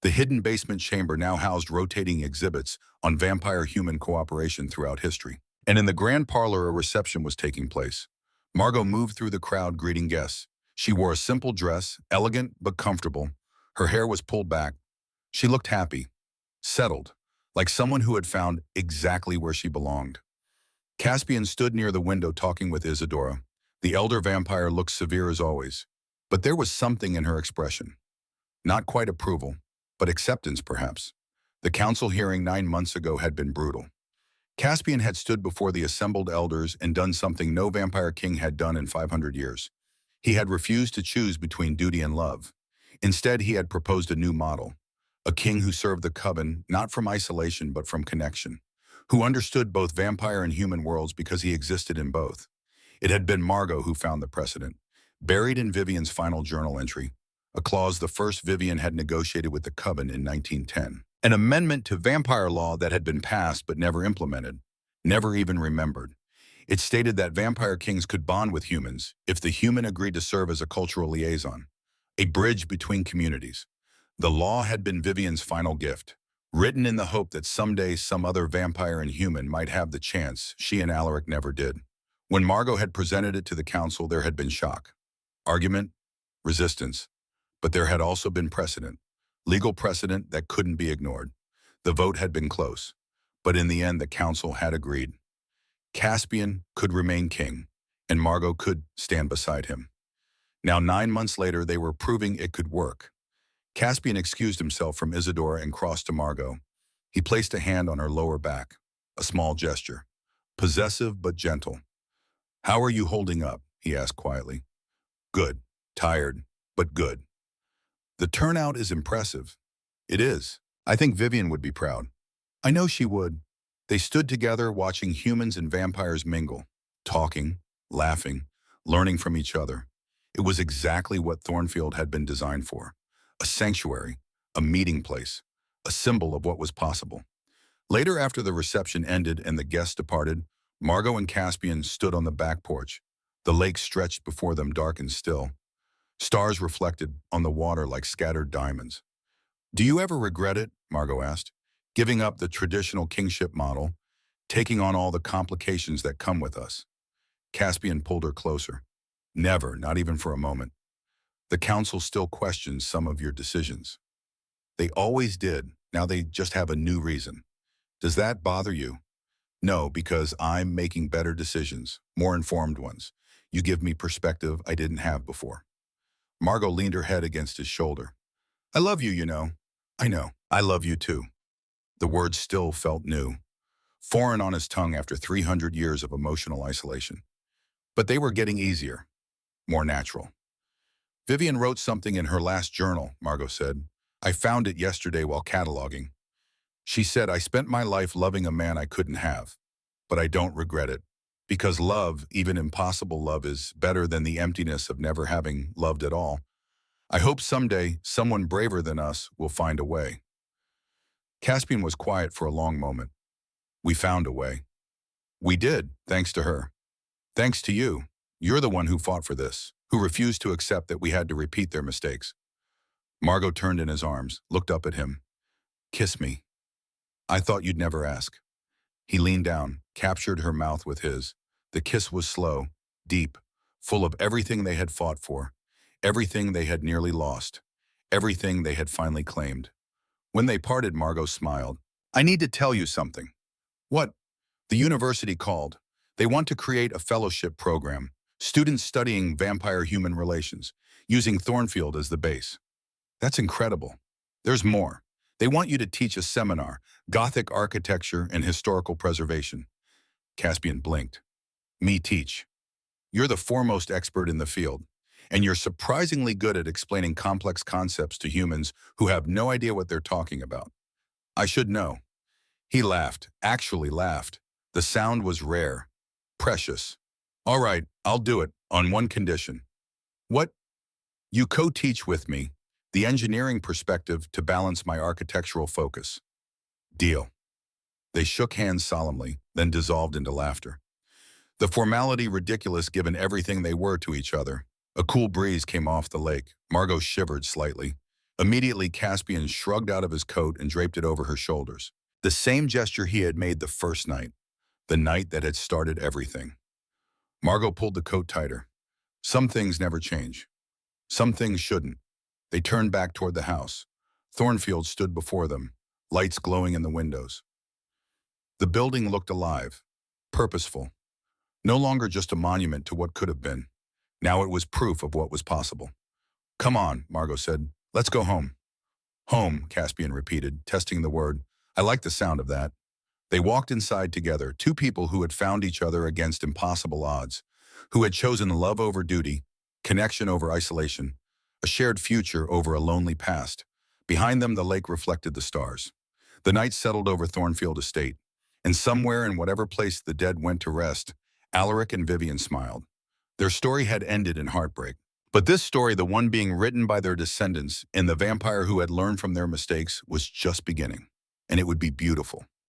The hidden basement chamber now housed rotating exhibits on vampire-human cooperation throughout history. And in the grand parlor, a reception was taking place. Margot moved through the crowd greeting guests. She wore a simple dress, elegant but comfortable. Her hair was pulled back. She looked happy, settled, like someone who had found exactly where she belonged. Caspian stood near the window talking with Isadora. The elder vampire looked severe as always, but there was something in her expression. Not quite approval, but acceptance perhaps. The council hearing 9 months ago had been brutal. Caspian had stood before the assembled elders and done something no vampire king had done in 500 years. He had refused to choose between duty and love. Instead, he had proposed a new model, a king who served the coven not from isolation but from connection, who understood both vampire and human worlds because he existed in both. It had been Margot who found the precedent, buried in Vivian's final journal entry, a clause the first Vivian had negotiated with the coven in 1910. An amendment to vampire law that had been passed but never implemented, never even remembered. It stated that vampire kings could bond with humans if the human agreed to serve as a cultural liaison, a bridge between communities. The law had been Vivian's final gift, written in the hope that someday some other vampire and human might have the chance she and Alaric never did. When Margot had presented it to the council, there had been shock, argument, resistance, but there had also been precedent. Legal precedent that couldn't be ignored. The vote had been close, but in the end the council had agreed. Caspian could remain king, and Margot could stand beside him. Now 9 months later they were proving it could work. Caspian excused himself from Isadora and crossed to Margot. He placed a hand on her lower back, a small gesture, possessive but gentle. How are you holding up? He asked quietly. Good, tired, but good. The turnout is impressive. It is. I think Vivian would be proud. I know she would. They stood together watching humans and vampires mingle, talking, laughing, learning from each other. It was exactly what Thornfield had been designed for. A sanctuary, a meeting place, a symbol of what was possible. Later, after the reception ended and the guests departed, Margot and Caspian stood on the back porch. The lake stretched before them dark and still. Stars reflected on the water like scattered diamonds. "Do you ever regret it?" Margot asked. "Giving up the traditional kingship model, taking on all the complications that come with us?" Caspian pulled her closer. "Never, not even for a moment. The council still questions some of your decisions. They always did. Now they just have a new reason. Does that bother you?" "No, because I'm making better decisions, more informed ones. You give me perspective I didn't have before." Margot leaned her head against his shoulder. "I love you, you know." "I know. I love you too." The words still felt new, foreign on his tongue after 300 years of emotional isolation. But they were getting easier, more natural. "Vivian wrote something in her last journal," Margot said. "I found it yesterday while cataloging. She said, 'I spent my life loving a man I couldn't have, but I don't regret it. Because love, even impossible love, is better than the emptiness of never having loved at all. I hope someday someone braver than us will find a way.'" Caspian was quiet for a long moment. "We found a way." "We did, thanks to her. Thanks to you. You're the one who fought for this, who refused to accept that we had to repeat their mistakes." Margot turned in his arms, looked up at him. "Kiss me." "I thought you'd never ask." He leaned down, captured her mouth with his. The kiss was slow, deep, full of everything they had fought for, everything they had nearly lost, everything they had finally claimed. When they parted, Margot smiled. "I need to tell you something." "What?" "The university called. They want to create a fellowship program, students studying vampire-human relations, using Thornfield as the base." "That's incredible." "There's more. They want you to teach a seminar, Gothic architecture and historical preservation." Caspian blinked. "Me teach? You're the foremost expert in the field, and you're surprisingly good at explaining complex concepts to humans who have no idea what they're talking about. I should know." He laughed, actually laughed. The sound was rare, precious. "All right, I'll do it, on one condition." "What?" "You co-teach with me, the engineering perspective to balance my architectural focus." "Deal." They shook hands solemnly, then dissolved into laughter. The formality ridiculous given everything they were to each other. A cool breeze came off the lake. Margot shivered slightly. Immediately, Caspian shrugged out of his coat and draped it over her shoulders. The same gesture he had made the first night, the night that had started everything. Margot pulled the coat tighter. Some things never change. Some things shouldn't. They turned back toward the house. Thornfield stood before them, lights glowing in the windows. The building looked alive, purposeful. No longer just a monument to what could have been. Now it was proof of what was possible. "Come on," Margot said. "Let's go home." "Home," Caspian repeated, testing the word. "I like the sound of that." They walked inside together, two people who had found each other against impossible odds, who had chosen love over duty, connection over isolation, a shared future over a lonely past. Behind them, the lake reflected the stars. The night settled over Thornfield Estate, and somewhere in whatever place the dead went to rest, Alaric and Vivian smiled. Their story had ended in heartbreak. But this story, the one being written by their descendants and the vampire who had learned from their mistakes, was just beginning. And it would be beautiful.